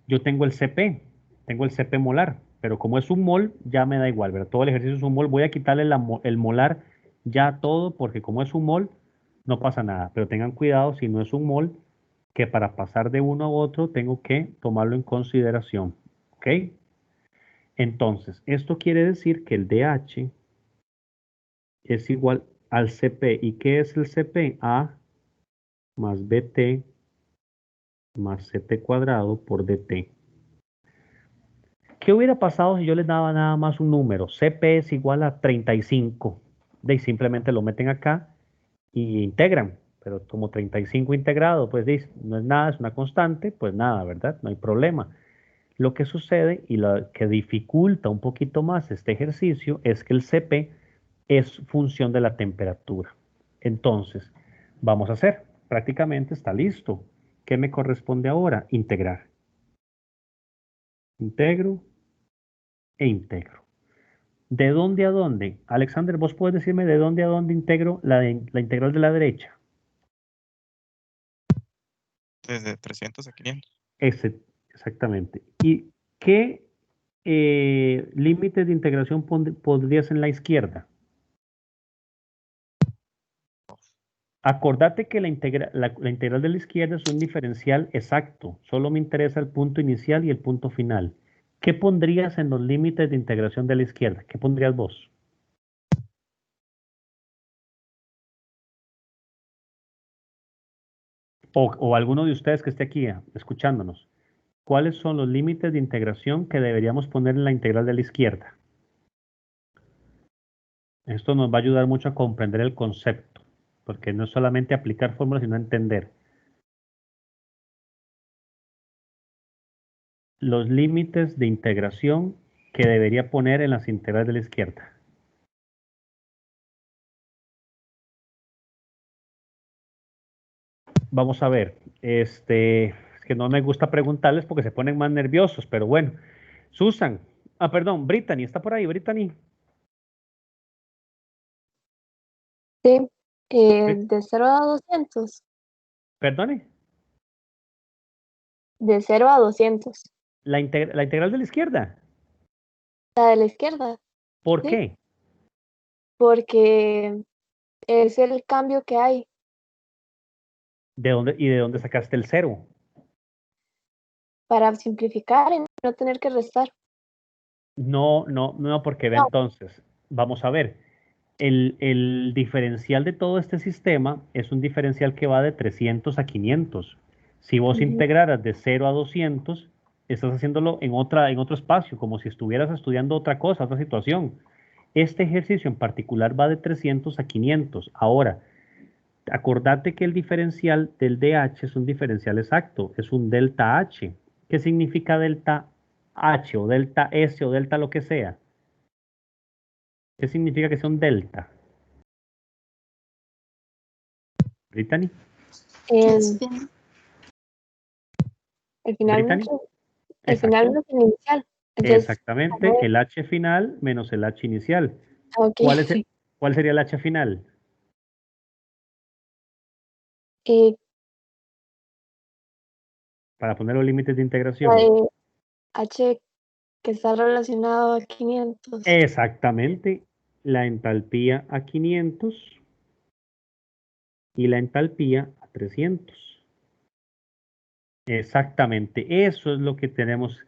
Yo tengo el CP. tengo el CP molar, pero como es un mol, ya me da igual, ¿verdad? Todo el ejercicio es un mol, voy a quitarle el molar ya a todo, porque como es un mol, no pasa nada, pero tengan cuidado si no es un mol, que para pasar de uno a otro tengo que tomarlo en consideración, ¿ok? Entonces, esto quiere decir que el DH es igual al CP. ¿Y qué es el CP? A más BT más CT cuadrado por DT. ¿Qué hubiera pasado si yo les daba nada más un número? CP es igual a 35. De simplemente lo meten acá y integran. Pero como 35 integrado, pues dice, no es nada, es una constante, pues nada, ¿verdad? No hay problema. Lo que sucede y lo que dificulta un poquito más este ejercicio es que el CP es función de la temperatura. Entonces, vamos a hacer. Prácticamente está listo. ¿Qué me corresponde ahora? Integrar. Integro e integro. ¿De dónde a dónde? Alexander, ¿vos puedes decirme de dónde a dónde integro la integral de la derecha? Desde 300 a 500. Exactamente. ¿Y qué límites de integración pondrías en la izquierda? Acordate que la integral de la izquierda es un diferencial exacto. Solo me interesa el punto inicial y el punto final. ¿Qué pondrías en los límites de integración de la izquierda? ¿Qué pondrías vos? O alguno de ustedes que esté aquí escuchándonos. ¿Cuáles son los límites de integración que deberíamos poner en la integral de la izquierda? Esto nos va a ayudar mucho a comprender el concepto, porque no es solamente aplicar fórmulas, sino entender. Los límites de integración que debería poner en las integrales de la izquierda. Vamos a ver, es que no me gusta preguntarles porque se ponen más nerviosos, pero bueno. Susan, perdón, Brittany, ¿está por ahí, Brittany? Sí, Brit- de 0 a 200. Perdone, De 0 a 200. la integral de la izquierda. La de la izquierda, ¿Por sí, qué? porque es el cambio que hay ¿De dónde sacaste el cero? para simplificar y no tener que restar. No, no, no, porque ve No. entonces, vamos a ver, el diferencial de todo este sistema es un diferencial que va de 300 a 500. Si vos Ujú. integraras de 0 a 200, estás haciéndolo en otro espacio, como si estuvieras estudiando otra cosa, otra situación. Este ejercicio en particular va de 300 a 500. Ahora, acordate que el diferencial del DH es un diferencial exacto, es un delta H. ¿Qué significa delta H o delta S o delta lo que sea? ¿Qué significa que sea un delta? Brittany, El, el final Brittany, menos, el final exacto. menos el inicial. Entonces, a Exactamente, ver, el H final menos el H inicial. ok. ¿Cuál es cuál sería el H final? Eh, Para poner los límites de la integración. de H que está relacionado a 500. Exactamente, la entalpía a 500 y la entalpía a 300. Exactamente, eso es lo que tenemos.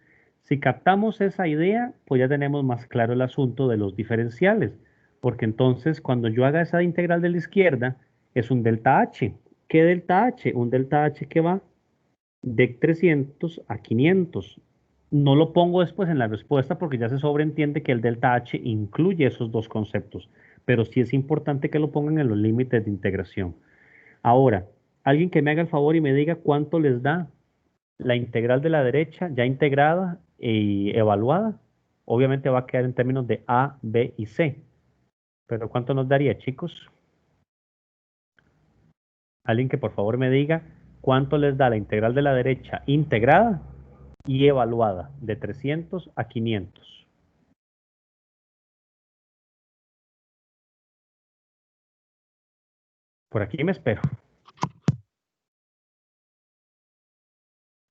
Si captamos esa idea, pues ya tenemos más claro el asunto de los diferenciales, porque entonces cuando yo haga esa integral de la izquierda, es un delta H. ¿Qué delta H? Un delta H que va de 300 a 500. No lo pongo después en la respuesta porque ya se sobreentiende que el delta H incluye esos dos conceptos, pero sí es importante que lo pongan en los límites de integración. Ahora, alguien que me haga el favor y me diga cuánto les da la integral de la derecha ya integrada y evaluada. Obviamente va a quedar en términos de A, B y C. Pero ¿cuánto nos daría, chicos? Alguien que por favor me diga cuánto les da la integral de la derecha integrada y evaluada de 300 a 500. Por aquí me espero.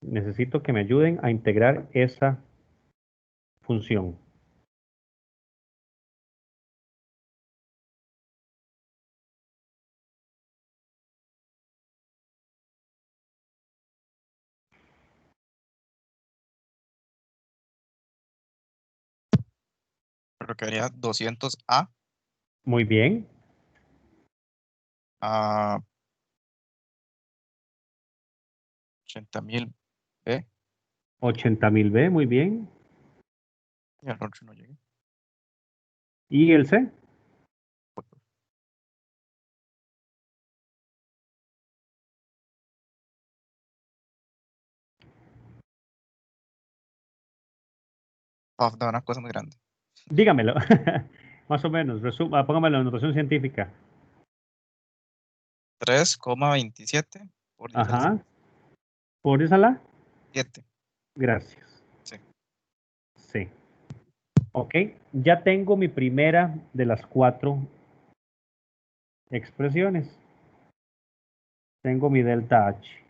Necesito que me ayuden a integrar esa función. Creo que haría 200A Muy bien. a 80.000 B. 80.000 B, muy bien. Y al otro no llegué. ¿Y el C? Da una cosa muy grande. Dígamelo. Más o menos. Póngamelo en notación científica. 3,27 por 10 al Ajá. ¿Por esa la? 7. Gracias. Sí. Sí. Ok. Ya tengo mi primera de las 4 expresiones. Tengo mi delta H.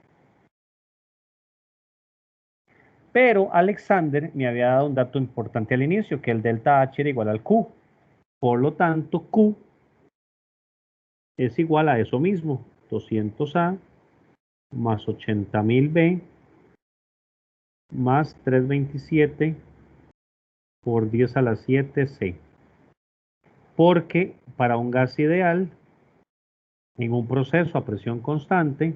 Pero Alexander me había dado un dato importante al inicio, que el delta H era igual al Q. Por lo tanto, Q es igual a eso mismo. 200A más 80.000 B más 327 por 10 a la 7 C. Porque para un gas ideal, en un proceso a presión constante,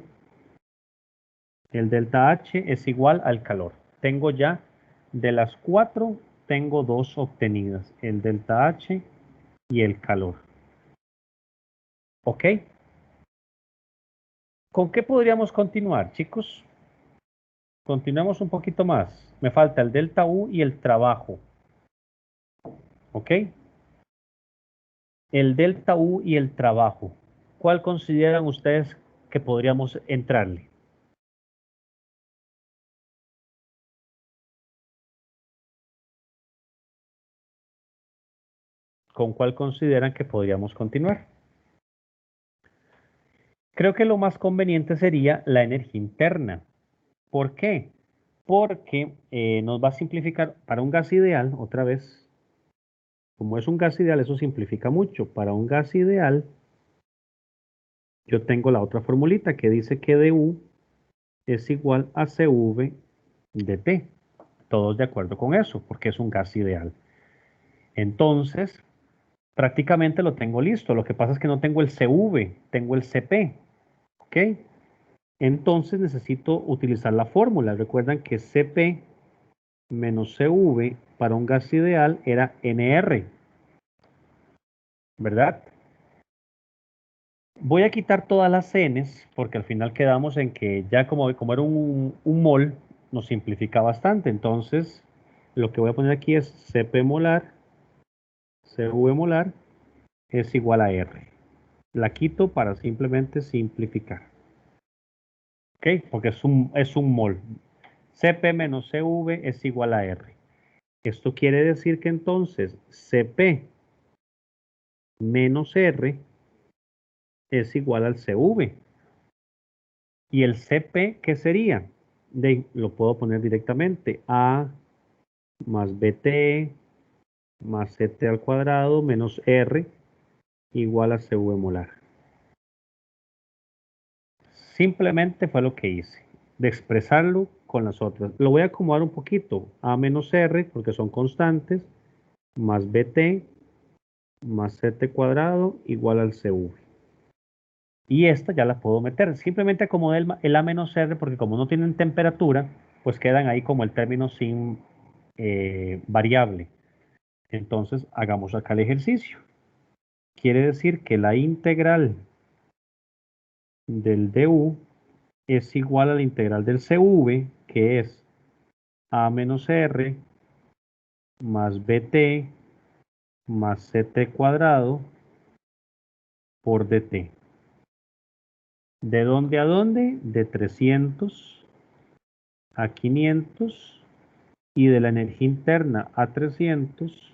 el delta H es igual al calor. Tengo ya, de las 4, tengo 2 obtenidas, el delta H y el calor. ¿Ok? ¿Con qué podríamos continuar, chicos? Continuamos un poquito más. Me falta el delta U y el trabajo. ¿Ok? El delta U y el trabajo. ¿Cuál consideran ustedes que podríamos entrarle? ¿Con cuál consideran que podríamos continuar? Creo que lo más conveniente sería la energía interna. ¿Por qué? Porque nos va a simplificar para un gas ideal, otra vez, como es un gas ideal, eso simplifica mucho. Para un gas ideal, yo tengo la otra formulita que dice que dU es igual a CV de T. Todos de acuerdo con eso, porque es un gas ideal. Entonces, prácticamente lo tengo listo. Lo que pasa es que no tengo el CV, tengo el CP. ¿Ok? Entonces necesito utilizar la fórmula. Recuerdan que CP menos CV para un gas ideal era NR, ¿verdad? Voy a quitar todas las N's porque al final quedamos en que ya como era un mol, nos simplifica bastante. Entonces, lo que voy a poner aquí es CP molar, CV molar es igual a R. La quito para simplemente simplificar. ¿Ok? Porque es un mol. CP menos CV es igual a R. Esto quiere decir que entonces CP menos R es igual al CV. ¿Y el CP qué sería? Lo puedo poner directamente. A más BT más CT al cuadrado menos R igual a CV molar. Simplemente fue lo que hice, de expresarlo con las otras. Lo voy a acomodar un poquito. A menos R, porque son constantes, más BT más CT cuadrado igual al CV. Y esta ya la puedo meter. Simplemente acomodé el A menos R porque como no tienen temperatura, pues quedan ahí como el término sin variable. Entonces hagamos acá el ejercicio. Quiere decir que la integral del du es igual a la integral del CV, que es A menos R más BT más CT cuadrado por DT. ¿De dónde a dónde? De 300 a 500 y de la energía interna a 300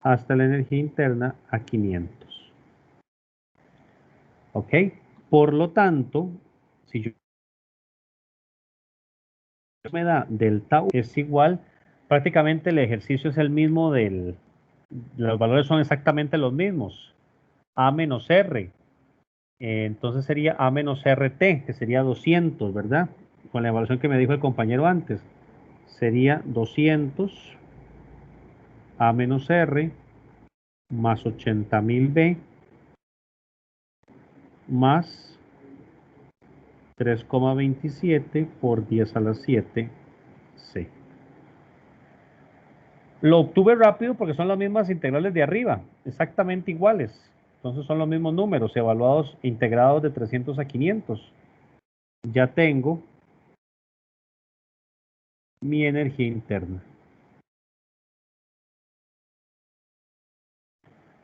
hasta la energía interna a 500. ¿Ok? Por lo tanto, si yo me da delta U es igual prácticamente el ejercicio es el mismo los valores son exactamente los mismos. A menos R. Entonces sería A menos RT, que sería 200, ¿verdad? Con la evaluación que me dijo el compañero antes. Sería 200 A menos R más 80.000 B más 3,27 por 10 a la 7 C. Lo obtuve rápido porque son las mismas integrales de arriba, exactamente iguales. Entonces son los mismos números, evaluados, integrados de 300 a 500. Ya tengo mi energía interna.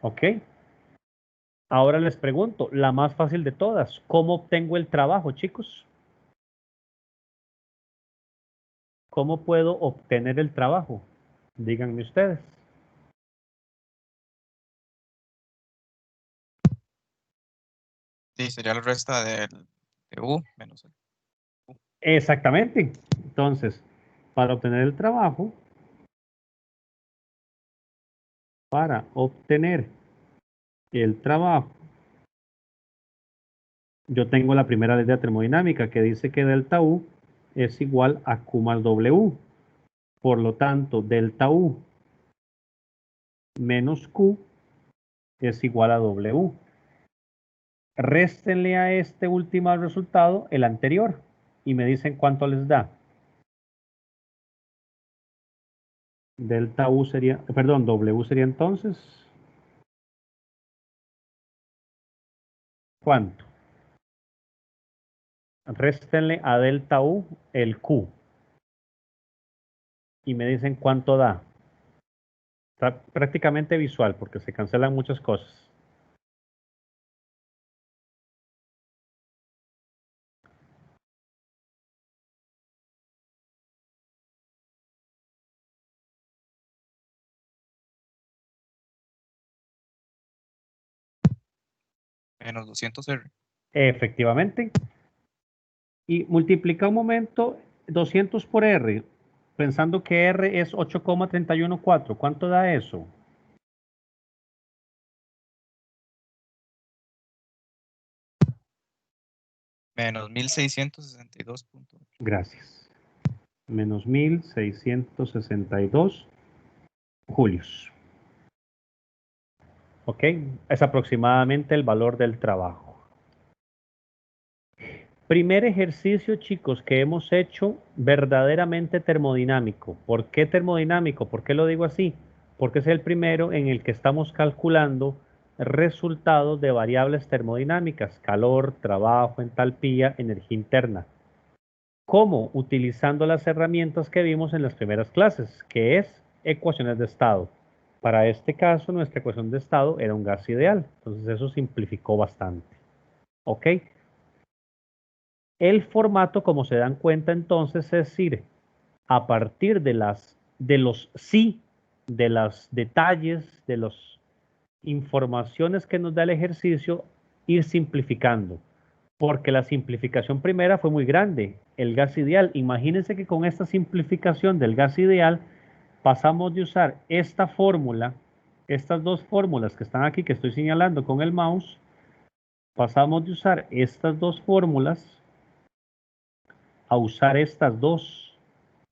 ¿Ok? Ahora les pregunto, la más fácil de todas, ¿cómo obtengo el trabajo, chicos? ¿Cómo puedo obtener el trabajo? Díganme ustedes. Sí, sería la resta de U menos el U. Exactamente. Entonces, para obtener el trabajo, yo tengo la primera ley de termodinámica que dice que delta U es igual a Q más W. Por lo tanto, delta U menos Q es igual a W. Réstenle a este último resultado el anterior y me dicen cuánto les da. Delta U sería, perdón, W sería entonces, ¿cuánto? Réstenle a delta U el Q y me dicen cuánto da. Está prácticamente visual porque se cancelan muchas cosas. Menos 200R. Efectivamente. Y multiplica un momento 200 por R, pensando que R es 8,314. ¿Cuánto da eso? Menos 1662. Gracias. Menos 1662 julios. ¿Ok? Es aproximadamente el valor del trabajo. Primer ejercicio, chicos, que hemos hecho verdaderamente termodinámico. ¿Por qué termodinámico? ¿Por qué lo digo así? Porque es el primero en el que estamos calculando resultados de variables termodinámicas, calor, trabajo, entalpía, energía interna. ¿Cómo? Utilizando las herramientas que vimos en las primeras clases, que es ecuaciones de estado. Para este caso, nuestra ecuación de estado era un gas ideal. Entonces eso simplificó bastante. ¿Ok? El formato, como se dan cuenta entonces, es decir, a partir de los sí, de los detalles, de las informaciones que nos da el ejercicio, ir simplificando. Porque la simplificación primera fue muy grande, el gas ideal. Imagínense que con esta simplificación del gas ideal pasamos de usar esta fórmula, estas dos fórmulas que están aquí, que estoy señalando con el mouse, pasamos de usar estas dos fórmulas a usar estas dos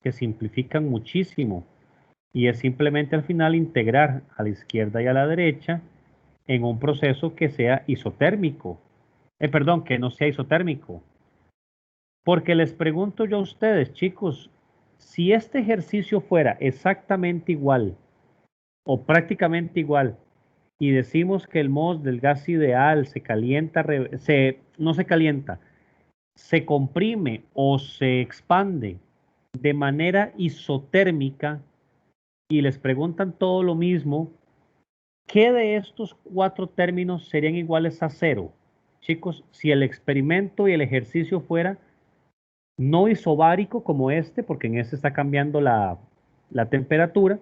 que simplifican muchísimo y es simplemente al final integrar a la izquierda y a la derecha en un proceso que sea isotérmico. Perdón, que no sea isotérmico. Porque les pregunto yo a ustedes, chicos, si este ejercicio fuera exactamente igual o prácticamente igual y decimos que el MOS del gas ideal se calienta, no se calienta, se comprime o se expande de manera isotérmica y les preguntan todo lo mismo, ¿qué de estos cuatro términos serían iguales a cero? Chicos, si el experimento y el ejercicio fuera no isobárico como este, porque en este está cambiando la temperatura,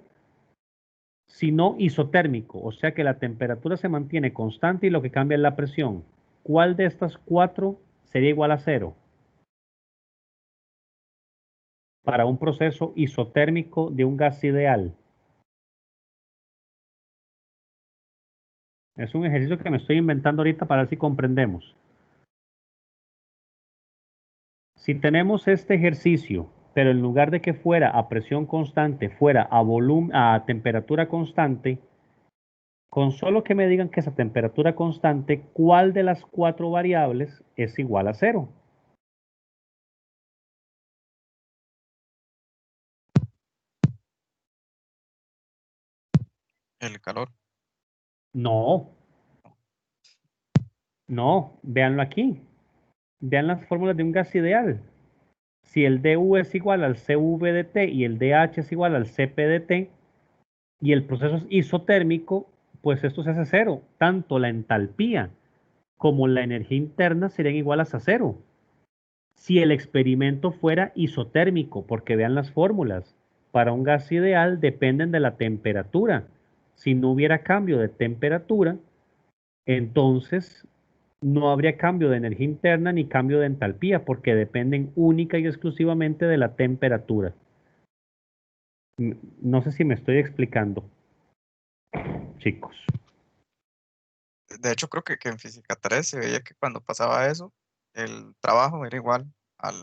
sino isotérmico, o sea que la temperatura se mantiene constante y lo que cambia es la presión. ¿Cuál de estas cuatro sería igual a cero? para un proceso isotérmico de un gas ideal? Es un ejercicio que me estoy inventando ahorita para ver si comprendemos. Si tenemos este ejercicio, pero en lugar de que fuera a presión constante, fuera a volumen, a temperatura constante, con solo que me digan que esa temperatura constante, ¿cuál de las 4 variables es igual a 0? El calor. No, no, véanlo aquí. Vean las fórmulas de un gas ideal. Si el dU es igual al CV de T y el dH es igual al Cp de T y el proceso es isotérmico, pues esto se hace cero. Tanto la entalpía como la energía interna serían iguales a cero. Si el experimento fuera isotérmico, porque vean las fórmulas, para un gas ideal dependen de la temperatura. Si no hubiera cambio de temperatura, entonces no habría cambio de energía interna ni cambio de entalpía, porque dependen única y exclusivamente de la temperatura. No sé si me estoy explicando, chicos. De hecho, creo que en física 3 se veía que cuando pasaba eso, el trabajo era igual al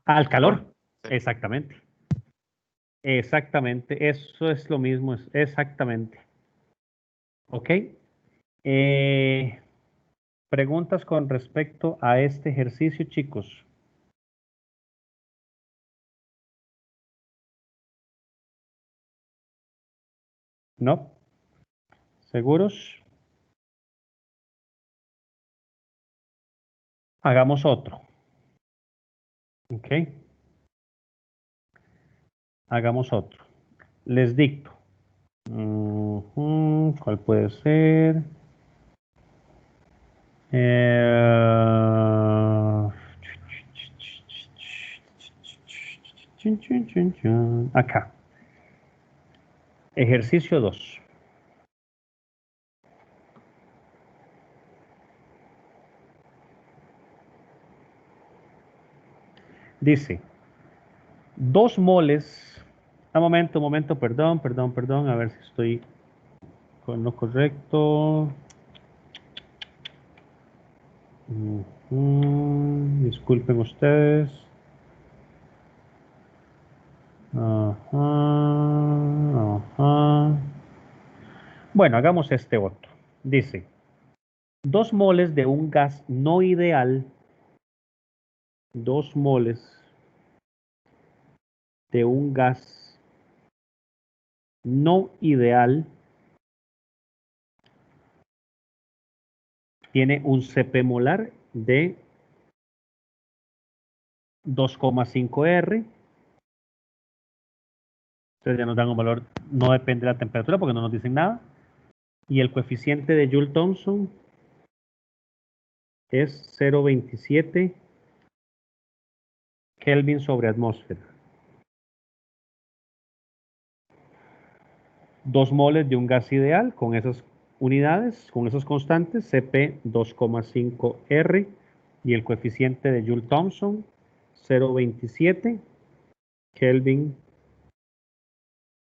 Al calor. calor, Sí. exactamente. Exactamente, eso es lo mismo, exactamente. ¿Ok? Preguntas con respecto a este ejercicio, chicos. ¿No? ¿Seguros? Hagamos otro. ¿Ok? Hagamos otro. Les dicto. ¿Cuál puede ser? Acá. Ejercicio 2. Dice, 2 moles. Un momento, perdón. A ver si estoy con lo correcto. Disculpen ustedes. Ajá. Bueno, hagamos este otro. Dice, 2 moles de un gas no ideal, 2 moles de un gas no ideal tiene un Cp molar de 2,5 R. Entonces ya nos dan un valor, no depende de la temperatura porque no nos dicen nada. Y el coeficiente de Joule-Thomson es 0,27 Kelvin sobre atmósfera. 2 moles de un gas ideal con esas unidades, con esos constantes, Cp 2,5 R y el coeficiente de Joule-Thomson 0,27 Kelvin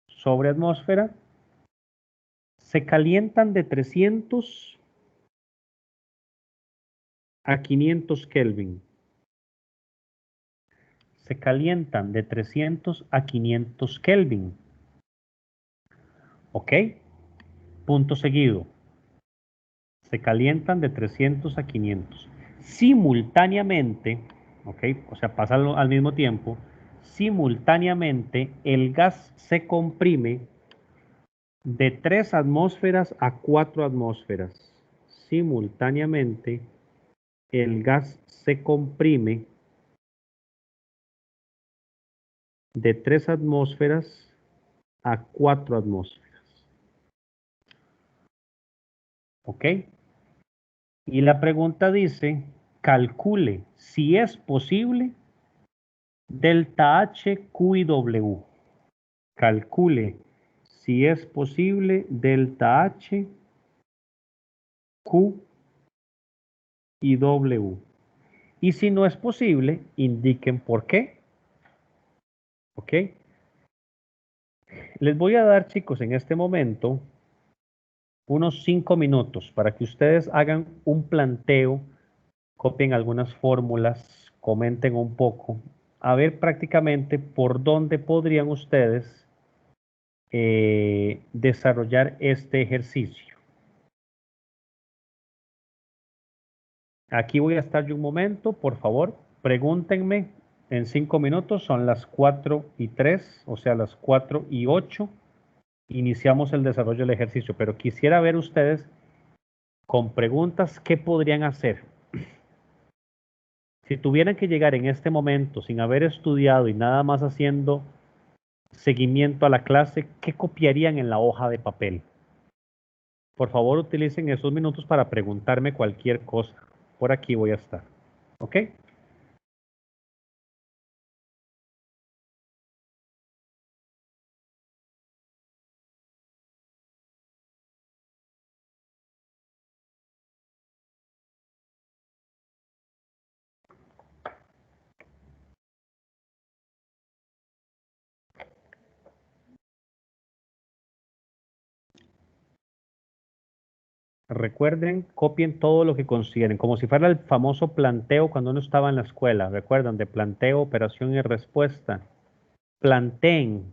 sobre atmósfera, se calientan de 300 a 500 Kelvin. Se calientan de 300 a 500 Kelvin. ¿Ok? Punto seguido. Se calientan de 300 a 500. Simultáneamente, ¿ok? O sea, pasa al mismo tiempo. Simultáneamente, el gas se comprime de 3 atmósferas a 4 atmósferas. Simultáneamente, el gas se comprime de 3 atmósferas a 4 atmósferas. ¿Ok? Y la pregunta dice, calcule si es posible delta H, Q y W. Calcule si es posible delta H, Q y W. Y si no es posible, indiquen por qué. ¿Ok? Les voy a dar, chicos, en este momento unos 5 minutos para que ustedes hagan un planteo, copien algunas fórmulas, comenten un poco, a ver prácticamente por dónde podrían ustedes desarrollar este ejercicio. Aquí voy a estar yo un momento, por favor, pregúntenme en 5 minutos, son las 4:03, o sea, las 4:08, iniciamos el desarrollo del ejercicio, pero quisiera ver ustedes con preguntas qué podrían hacer. Si tuvieran que llegar en este momento sin haber estudiado y nada más haciendo seguimiento a la clase, ¿qué copiarían en la hoja de papel? Por favor, utilicen esos minutos para preguntarme cualquier cosa. Por aquí voy a estar. ¿Ok? Recuerden, copien todo lo que consideren, como si fuera el famoso planteo cuando uno estaba en la escuela. ¿Recuerdan? De planteo, operación y respuesta. Planteen,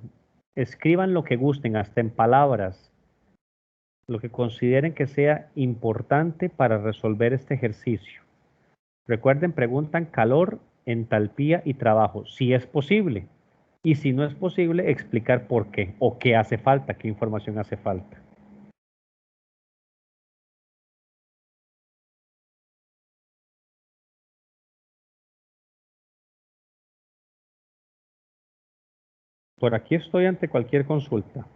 escriban lo que gusten, hasta en palabras, lo que consideren que sea importante para resolver este ejercicio. Recuerden, preguntan calor, entalpía y trabajo, si es posible. Y si no es posible, explicar por qué o qué hace falta, qué información hace falta. Por aquí estoy ante cualquier consulta.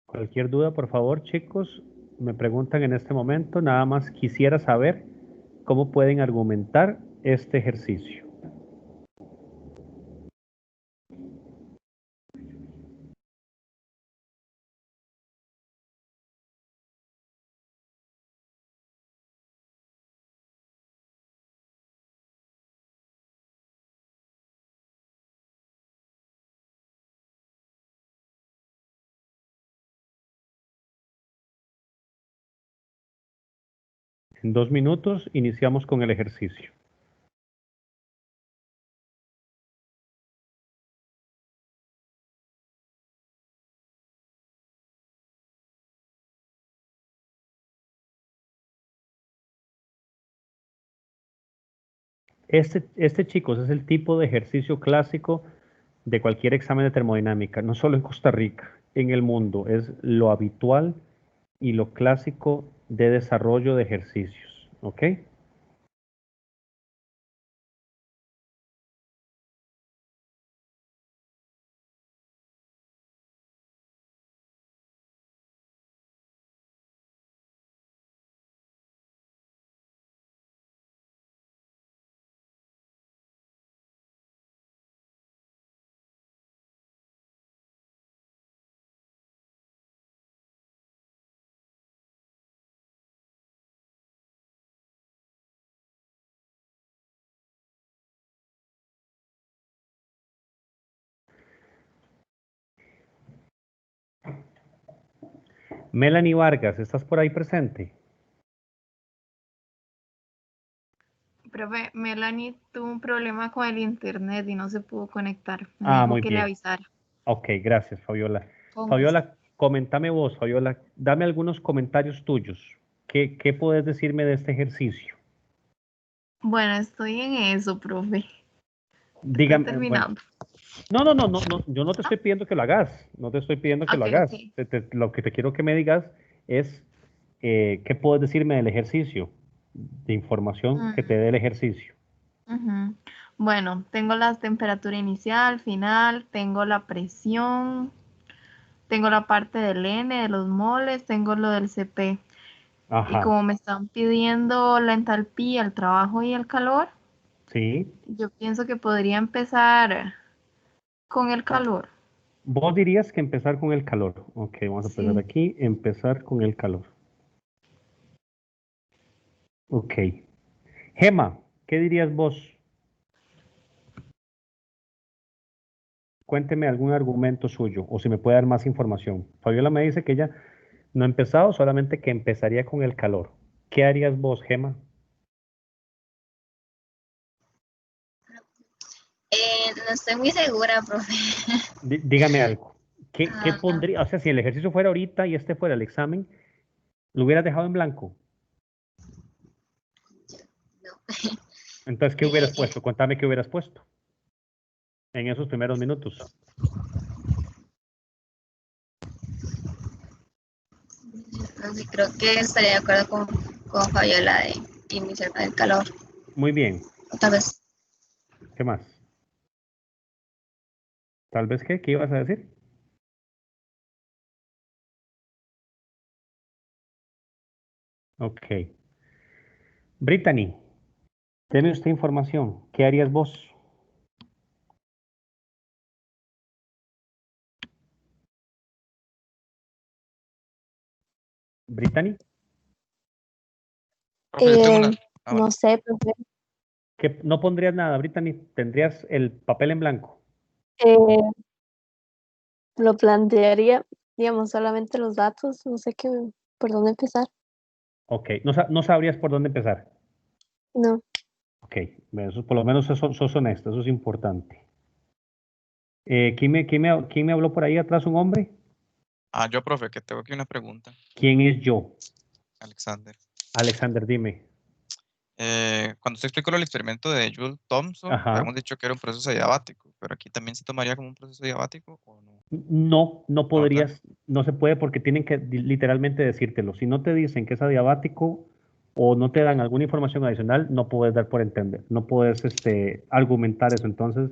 Cualquier duda, por favor, chicos, me preguntan en este momento. Nada más quisiera saber cómo pueden argumentar este ejercicio. En 2 minutos iniciamos con el ejercicio. Este, chicos, es el tipo de ejercicio clásico de cualquier examen de termodinámica, no solo en Costa Rica, en el mundo. Es lo habitual y lo clásico de desarrollo de ejercicios. ¿Ok? Melanie Vargas, ¿estás por ahí presente? Profe, Melanie tuvo un problema con el internet y no se pudo conectar. Me Ah, dijo muy que le bien. avisara. Ok, gracias, Fabiola. Con Fabiola, coméntame vos, Fabiola, dame algunos comentarios tuyos. ¿Qué puedes decirme de este ejercicio? Bueno, estoy en eso, profe. Estoy Dígame, bueno, terminando. no, yo no te estoy pidiendo que lo hagas, no te estoy pidiendo que lo Ok, hagas. ok. Lo que te quiero que me digas es qué puedes decirme del ejercicio, de información que te dé el ejercicio. Ujú. Bueno, tengo la temperatura inicial, final, tengo la presión, tengo la parte del N, de los moles, tengo lo del CP. Y Ajá, como me están pidiendo la entalpía, el trabajo y el calor, sí. yo pienso que podría empezar con el calor. Vos dirías que empezar con el calor. Ok, vamos a poner Sí. aquí, empezar con el calor. Ok. Gema, ¿qué dirías vos? Cuénteme algún argumento suyo o si me puede dar más información. Fabiola me dice que ella no ha empezado, solamente que empezaría con el calor. ¿Qué harías vos, Gema? No estoy muy segura, profe. Dígame algo. ¿Qué Ah, pondría? O sea, si el ejercicio fuera ahorita y este fuera el examen, ¿lo hubieras dejado en blanco? no. Entonces, ¿qué hubieras Eh, puesto? Cuéntame qué hubieras puesto en esos primeros minutos. profe, creo que estaría de acuerdo con Fabiola de iniciar con el calor. Muy bien. Tal vez. ¿Qué más? Tal vez qué ibas a decir. Ok. Brittany, deme usted información. ¿Qué harías vos? Brittany, Profe, yo tengo una. No Bueno, sé, profe. ¿qué no pondrías nada, Brittany? ¿Tendrías el papel en blanco? Eh, lo plantearía, digamos, solamente los datos, no sé qué, por dónde empezar. Ok. No sabrías por dónde empezar. No. Ok. Bueno, eso, por lo menos sos honesto, eso es importante. ¿Quién me habló por ahí atrás? ¿Un hombre? yo, profe, que tengo aquí una pregunta. ¿Quién es yo? Alexander. Alexander, dime. Cuando usted explicó el experimento de Joule Thomson, Ajá. habíamos dicho que era un proceso diabático, pero aquí también se tomaría como un proceso diabático o no. No No, ¿verdad? podrías, no se puede porque tienen que literalmente decírtelo. Si no te dicen que es adiabático o no te dan alguna información adicional, no puedes dar por entender, no puedes argumentar eso. Entonces,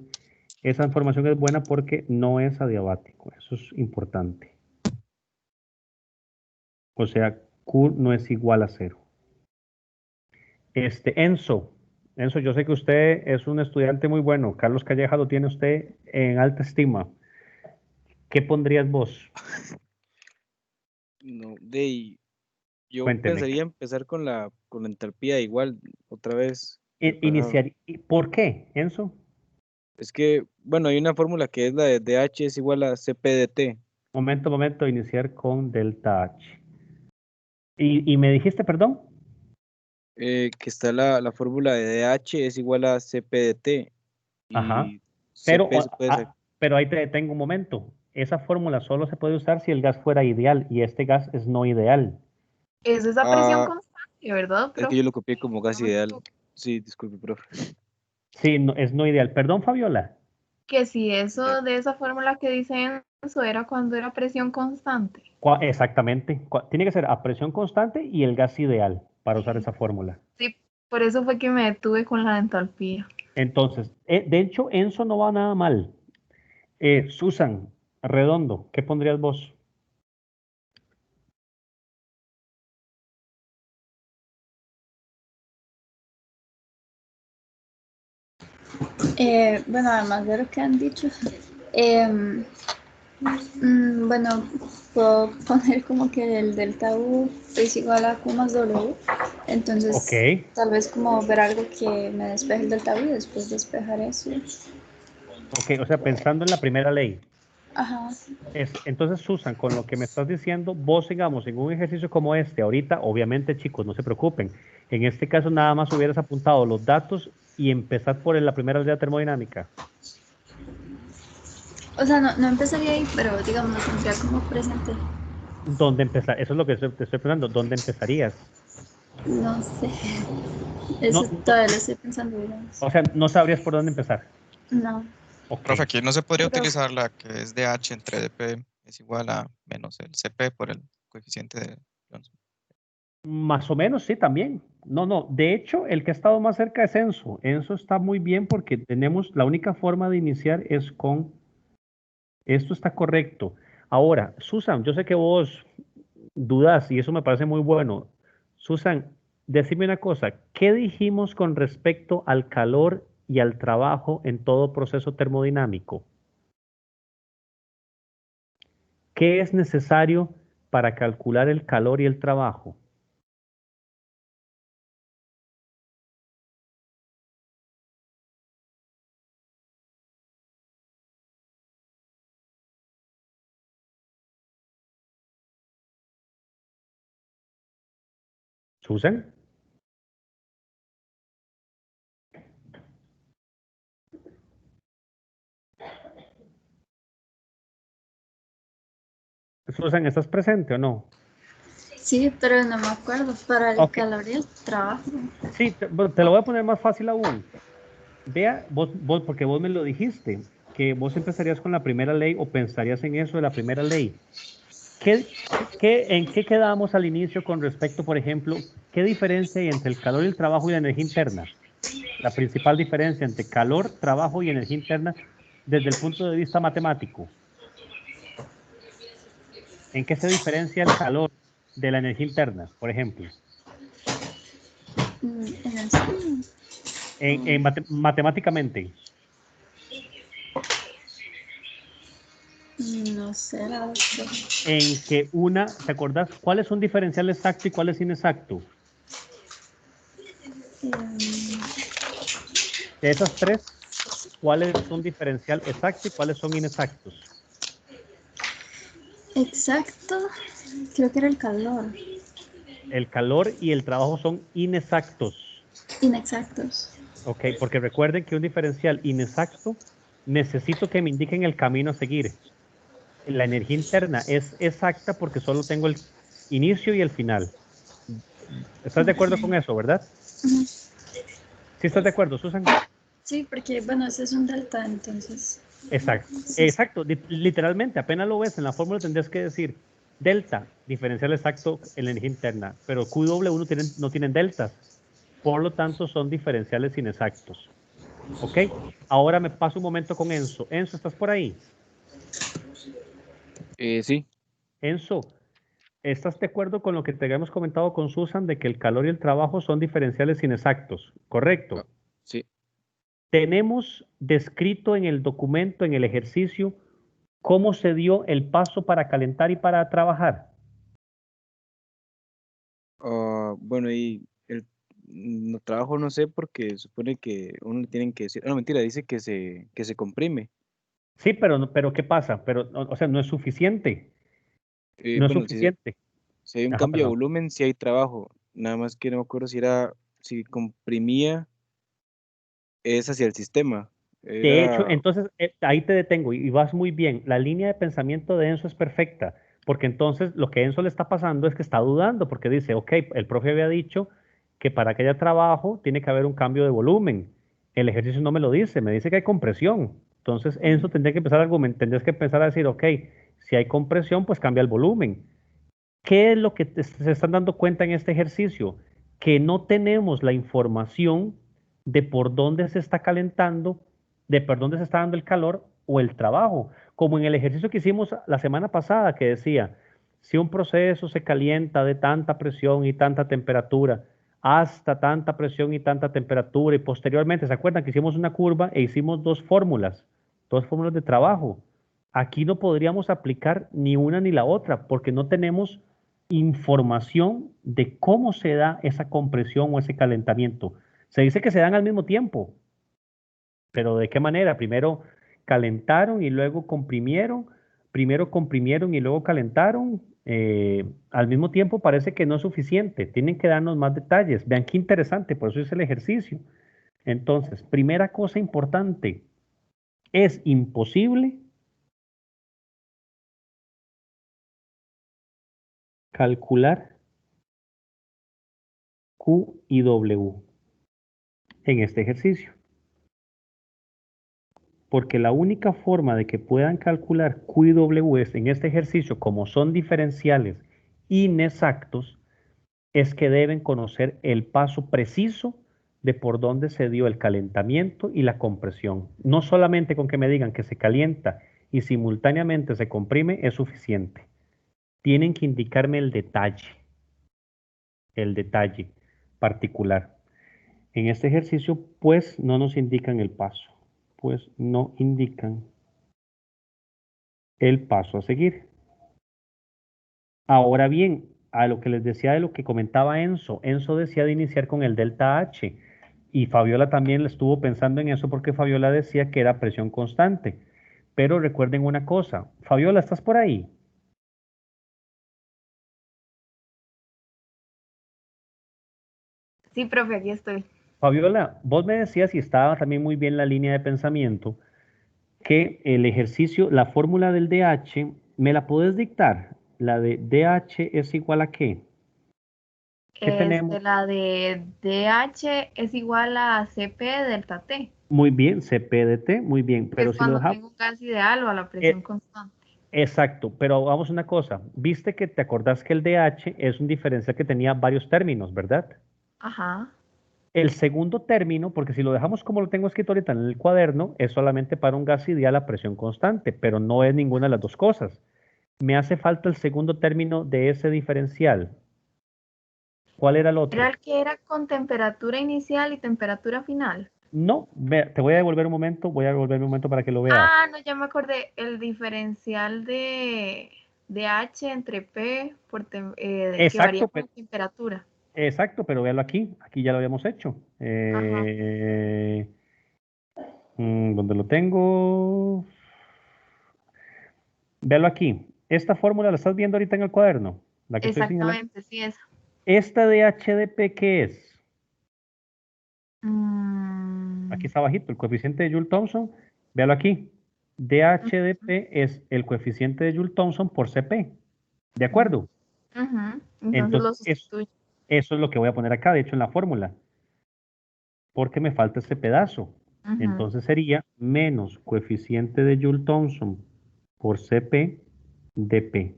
esa información es buena porque no es adiabático, eso es importante. O sea, Q no es igual a 0. Enzo, yo sé que usted es un estudiante muy bueno. Carlos Calleja lo tiene usted en alta estima. ¿Qué pondrías vos? No, yo Cuénteme. pensaría empezar con la entalpía igual, otra vez repasado. Iniciar. ¿Por qué, Enzo? Es que, bueno, hay una fórmula que es la de DH es igual a CP de T, Momento, iniciar con delta H. ¿Y me dijiste, perdón? que está la fórmula de DH es igual a CP de T Ajá. y Pero, CP se puede sacar. pero ahí te detengo un momento. Esa fórmula solo se puede usar si el gas fuera ideal y este gas es no ideal. Es esa presión Ah, constante, ¿verdad, es que yo profe? lo copié como gas No me ideal. equivoco. Sí, disculpe, profe. Sí, no, es no ideal. Perdón, Fabiola. Que si eso de esa fórmula que dice Enzo era cuando era presión constante. Exactamente. Tiene que ser a presión constante y el gas ideal para usar esa fórmula. Sí, por eso fue que me detuve con la entalpía. Entonces, de hecho, Enzo no va nada mal. Susan, redondo, ¿qué pondrías vos? Bueno, además de lo que han dicho, bueno, puedo poner como que el delta U es igual a Q más W. Entonces, Ok. tal vez como ver algo que me despeje el delta U y después despejar eso. Ok, o sea, pensando en la primera ley. Ajá. Entonces, Susan, con lo que me estás diciendo, vos, digamos, en un ejercicio como este, ahorita, obviamente, chicos, no se preocupen. En este caso, nada más hubieras apuntado los datos y empezar por la primera ley de termodinámica. O sea, no empezaría ahí, pero digamos, lo tendría como presente. ¿Dónde empezar? Eso es lo que te estoy preguntando. ¿Dónde empezarías? No sé. No, Eso todavía lo estoy pensando, digamos. o sea, no sabrías por dónde empezar. No. Ok. Profe, aquí no se podría Pero, utilizar la que es DH entre DP es igual a menos el CP por el coeficiente de Johnson. Más o menos, sí, también. No, no. De hecho, el que ha estado más cerca es Enzo. Enzo está muy bien porque tenemos, la única forma de iniciar es con, esto está correcto. Ahora, Susan, yo sé que vos dudas y eso me parece muy bueno. Susan, decime una cosa, ¿qué dijimos con respecto al calor y al trabajo en todo proceso termodinámico? ¿Qué es necesario para calcular el calor y el trabajo? Susan. Susan, ¿estás presente o no? sí, pero no me acuerdo. Para el Ok, calor y el trabajo. sí, bueno, te lo voy a poner más fácil aún. Vea, porque vos me lo dijiste, que vos empezarías con la primera ley o pensarías en eso de la primera ley. ¿En qué quedamos al inicio con respecto, por ejemplo, qué diferencia hay entre el calor y el trabajo y la energía interna? La principal diferencia entre calor, trabajo y energía interna desde el punto de vista matemático. ¿En qué se diferencia el calor de la energía interna, por ejemplo? En el sí. Matemáticamente. No sé, la verdad. En que ¿te acordás cuál es un diferencial exacto y cuál es inexacto? Em, De esas tres, ¿cuál es un diferencial exacto y cuáles son inexactos? exacto. Creo que era el calor. El calor y el trabajo son inexactos. Inexactos. Ok, porque recuerden que un diferencial inexacto necesito que me indiquen el camino a seguir. La energía interna es exacta porque solo tengo el inicio y el final. ¿Estás de acuerdo con eso, verdad? Ujú. ¿Sí estás de acuerdo, Susan? Sí, porque, bueno, ese es un delta, entonces. Exacto, Sí, sí. exacto. Literalmente, apenas lo ves en la fórmula tendrías que decir delta, diferencial exacto en la energía interna, pero QW no tienen deltas, por lo tanto son diferenciales inexactos. ¿Ok? Ahora me paso un momento con Enzo. Enzo, ¿estás por ahí? Sí, Enzo, ¿estás de acuerdo con lo que te habíamos comentado con Susan de que el calor y el trabajo son diferenciales inexactos? ah, ¿Correcto? sí. Tenemos descrito en el documento, en el ejercicio, cómo se dio el paso para calentar y para trabajar. Bueno, y no trabajo no sé porque supone que uno le tienen que decir, no, mentira, dice que se comprime. Sí, pero ¿qué pasa? Pero, o sea, no es suficiente. No es Bueno, suficiente. si hay un Ajá, cambio de perdón. volumen, si hay trabajo. Nada más que no me acuerdo si comprimía es hacia el sistema. De hecho, Era, entonces ahí te detengo y vas muy bien. La línea de pensamiento de Enzo es perfecta, porque entonces lo que Enzo le está pasando es que está dudando, porque dice, ok, el profe había dicho que para que haya trabajo tiene que haber un cambio de volumen. El ejercicio no me lo dice, me dice que hay compresión. Entonces, Enzo tendría que empezar a argumentar, tendrías que empezar a decir, ok, si hay compresión, pues cambia el volumen. ¿Qué es lo que se están dando cuenta en este ejercicio? Que no tenemos la información de por dónde se está calentando, de por dónde se está dando el calor o el trabajo. Como en el ejercicio que hicimos la semana pasada, que decía, si un proceso se calienta de tanta presión y tanta temperatura, hasta tanta presión y tanta temperatura, y posteriormente, ¿se acuerdan que hicimos una curva e hicimos dos fórmulas de trabajo? Aquí no podríamos aplicar ni una ni la otra, porque no tenemos información de cómo se da esa compresión o ese calentamiento. Se dice que se dan al mismo tiempo, pero ¿de qué manera? Primero calentaron y luego comprimieron, primero comprimieron y luego calentaron. Al mismo tiempo parece que no es suficiente, tienen que darnos más detalles. Vean qué interesante, por eso es el ejercicio. Entonces, primera cosa importante, es imposible calcular Q y W en este ejercicio. Porque la única forma de que puedan calcular Q y W en este ejercicio, como son diferenciales inexactos, es que deben conocer el paso preciso de por dónde se dio el calentamiento y la compresión. No solamente con que me digan que se calienta y simultáneamente se comprime es suficiente. Tienen que indicarme el detalle particular. En este ejercicio, pues, no nos indican el paso. Pues no indican el paso a seguir. Ahora bien, a lo que les decía de lo que comentaba Enzo decía de iniciar con el delta H y Fabiola también le estuvo pensando en eso porque Fabiola decía que era presión constante. Pero recuerden una cosa, Fabiola, ¿estás por ahí? Sí, profe, aquí estoy. Fabiola, vos me decías y estaba también muy bien la línea de pensamiento que el ejercicio, la fórmula del DH, ¿me la puedes dictar? La de DH es igual a ¿qué? ¿Qué tenemos? La de DH es igual a CP delta T, Muy bien, CP/T, muy bien, que pero es si lo cuando dejamos, tengo un gas ideal o a la presión constante. exacto, pero vamos a una cosa, viste que te acordás que el DH es un diferencial que tenía varios términos, ¿verdad? Ajá. El segundo término, porque si lo dejamos como lo tengo escrito ahorita en el cuaderno, es solamente para un gas ideal a presión constante, pero no es ninguna de las dos cosas. Me hace falta el segundo término de ese diferencial. ¿Cuál era el otro? Era el que era con temperatura inicial y temperatura final. No, te voy a devolver un momento, voy a devolver un momento para que lo veas. Ah, no, ya me acordé. El diferencial de H entre P por que varía Exacto, con temperatura. exacto, pero véalo aquí, aquí ya lo habíamos hecho. ¿Dónde lo tengo? Véalo aquí. Esta fórmula la estás viendo ahorita en el cuaderno, la que estoy señalando. Exactamente, sí, esa. ¿Esta de HDP qué es? Mm, Aquí está abajito, el coeficiente de Joule-Thomson. Véalo aquí. DHDP es el coeficiente de Joule-Thomson por CP. ¿De acuerdo? Entonces lo Entonces, sustituyo. eso es lo que voy a poner acá, de hecho, en la fórmula. Porque me falta este pedazo. Entonces sería menos coeficiente de Joule-Thomson por CP dP.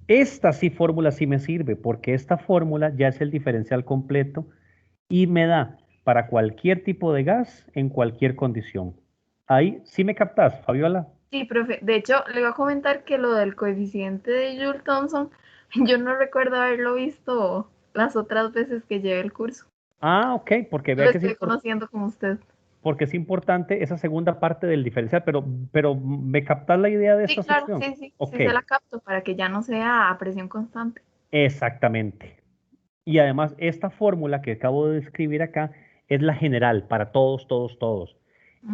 Esta fórmula sí me sirve porque esta fórmula ya es el diferencial completo y me da para cualquier tipo de gas en cualquier condición. Ahí sí me captas, Fabiola. Sí, profe. De hecho, le voy a comentar que lo del coeficiente de Joule-Thomson, yo no recuerdo haberlo visto las otras veces que llevé el curso. Ah, ok, porque Lo vea que estoy conociendo como usted. porque es importante esa segunda parte del diferencial, pero ¿me captas la idea de Sí, esta claro, sección? sí, sí, Ok, sí se la capto para que ya no sea a presión constante. exactamente. Y además, esta fórmula que acabo de describir acá es la general para todos, todos, todos.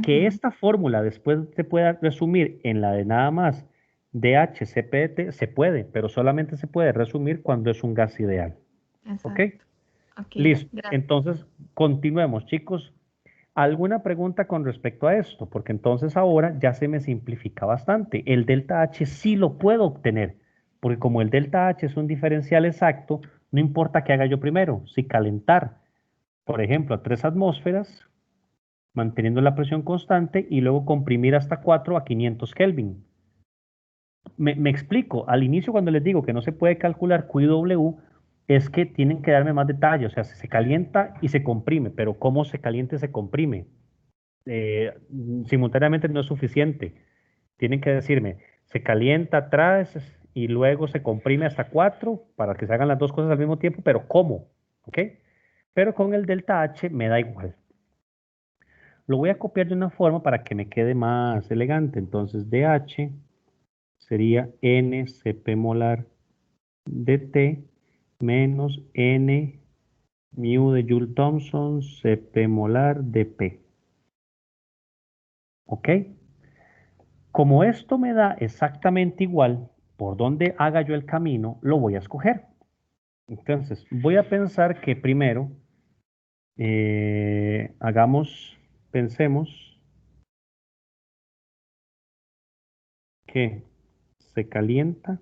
Que esta fórmula después se pueda resumir en la de nada más DHCPT, se puede, pero solamente se puede resumir cuando es un gas ideal. ¿Ok? Exacto. Ok, Listo. gracias. Entonces, continuemos, chicos. ¿Alguna pregunta con respecto a esto? Porque entonces ahora ya se me simplifica bastante. El delta H sí lo puedo obtener, porque como el delta H es un diferencial exacto, no importa qué haga yo primero, si calentar por ejemplo, a 3 atmósferas, manteniendo la presión constante, y luego comprimir hasta 4 a 500 Kelvin. Me explico, al inicio cuando les digo que no se puede calcular QW, es que tienen que darme más detalle, o sea, se calienta y se comprime, pero ¿cómo se calienta y se comprime? Simultáneamente no es suficiente. Tienen que decirme, se calienta atrás y luego se comprime hasta 4 para que se hagan las dos cosas al mismo tiempo, pero ¿cómo? ¿Ok? Pero con el delta H me da igual. Lo voy a copiar de una forma para que me quede más elegante. Entonces, DH sería N Cp molar de T menos N mu de Joule Thomson Cp molar de P. ¿Ok? Como esto me da exactamente igual, por donde haga yo el camino, lo voy a escoger. Entonces, voy a pensar que primero pensemos que se calienta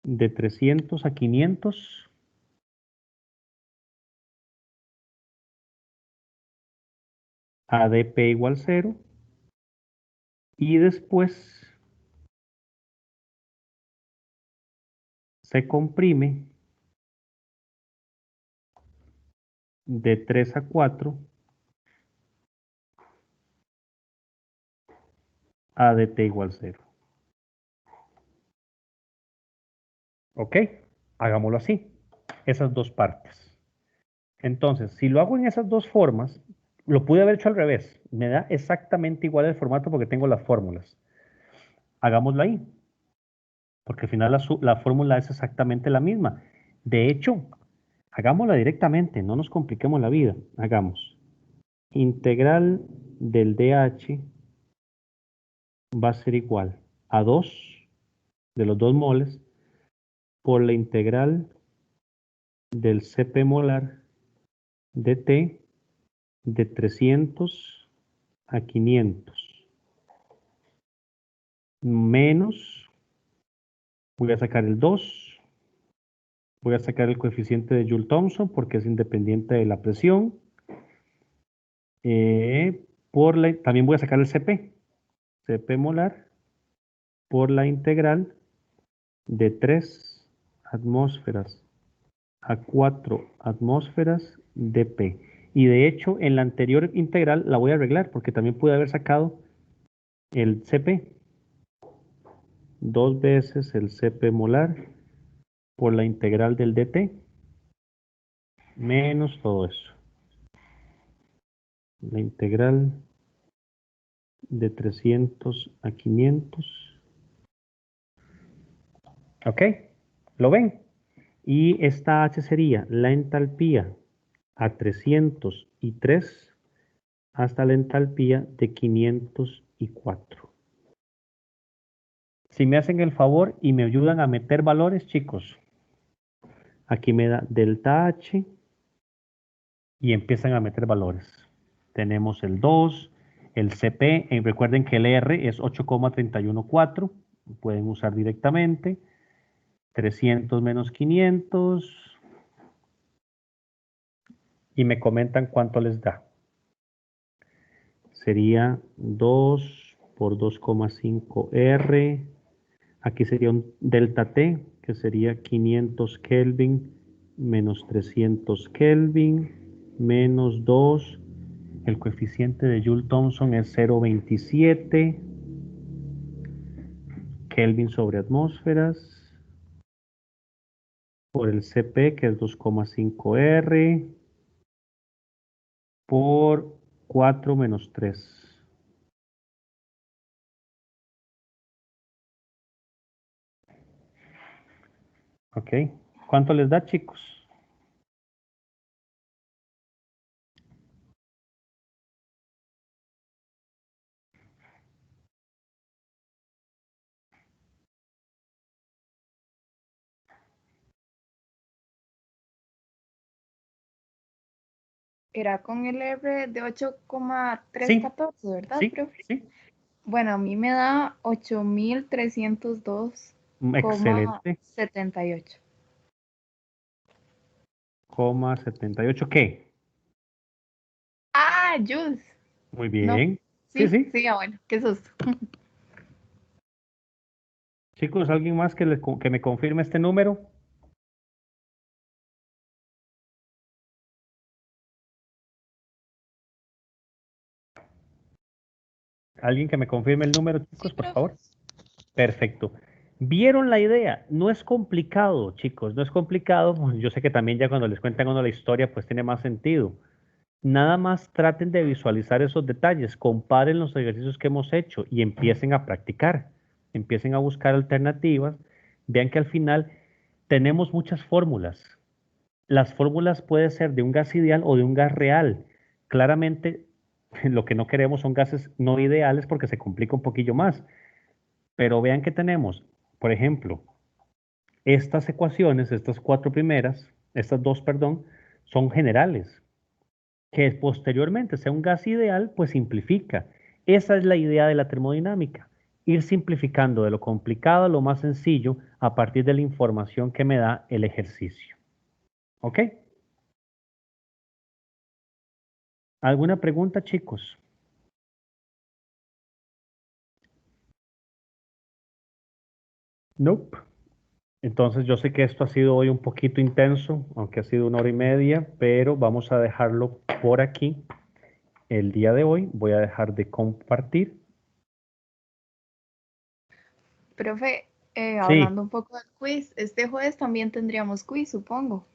de 300 a 500 a dp igual 0 y después se comprime de 3 a 4 a dT igual 0. ¿Ok? Hagámoslo así. Esas dos partes. Entonces, si lo hago en esas dos formas, lo pude haber hecho al revés. Me da exactamente igual el formato porque tengo las fórmulas. Hagámoslo ahí. Porque al final la fórmula es exactamente la misma. De hecho, hagámosla directamente. No nos compliquemos la vida. Hagamos. Integral del DH va a ser igual a 2 de los 2 moles por la integral del Cp molar de T de 300 a 500 menos, voy a sacar el 2, voy a sacar el coeficiente de Joule-Thomson porque es independiente de la presión, también voy a sacar el Cp molar por la integral de 3 atmósferas a 4 atmósferas de P. Y de hecho, en la anterior integral la voy a arreglar porque también pude haber sacado el Cp. 2 veces el Cp molar por la integral del dt menos todo eso. La integral de 300 a 500. ¿Ok? ¿Lo ven? Y esta H sería la entalpía a 303 hasta la entalpía de 504. Si me hacen el favor y me ayudan a meter valores, chicos, aquí me da delta H y empiezan a meter valores. Tenemos el 2, el CP, recuerden que el R es 8,314, pueden usar directamente. 300 menos 500 y me comentan cuánto les da. Sería 2 por 2,5 R. Aquí sería un delta T, que sería 500 Kelvin menos 300 Kelvin menos 2. El coeficiente de Joule-Thomson es 0,27 Kelvin sobre atmósferas por el Cp, que es 2,5 R por 4 menos 3. ¿Ok? ¿Cuánto les da, chicos? Era con el R de 8,314, Sí, ¿verdad, sí, profe? sí. Bueno, a mí me da 8,302,78. Excelente. 78, ¿qué? Ah, Jules. Muy No. bien. Sí, Sí. sí, bueno, qué susto. Chicos, ¿alguien más que me confirme este número? ¿Alguien que me confirme el número, chicos, Sí, por profe. favor? Perfecto. ¿Vieron la idea? No es complicado, chicos, no es complicado. Yo sé que también ya cuando les cuentan a uno la historia, pues tiene más sentido. Nada más traten de visualizar esos detalles, comparen los ejercicios que hemos hecho y empiecen a practicar, empiecen a buscar alternativas. Vean que al final tenemos muchas fórmulas. Las fórmulas pueden ser de un gas ideal o de un gas real. Claramente, lo que no queremos son gases no ideales porque se complica un poquillo más. Pero vean que tenemos, por ejemplo, estas ecuaciones, estas cuatro primeras, estas dos, perdón, son generales. Que posteriormente sea un gas ideal, pues simplifica. Esa es la idea de la termodinámica, ir simplificando de lo complicado a lo más sencillo a partir de la información que me da el ejercicio. ¿Ok? ¿Alguna pregunta, chicos? Nope. Entonces yo sé que esto ha sido hoy un poquito intenso, aunque ha sido 1 hora y media, pero vamos a dejarlo por aquí. El día de hoy voy a dejar de compartir. Profe, Sí, hablando un poco del quiz, este jueves también tendríamos quiz, supongo.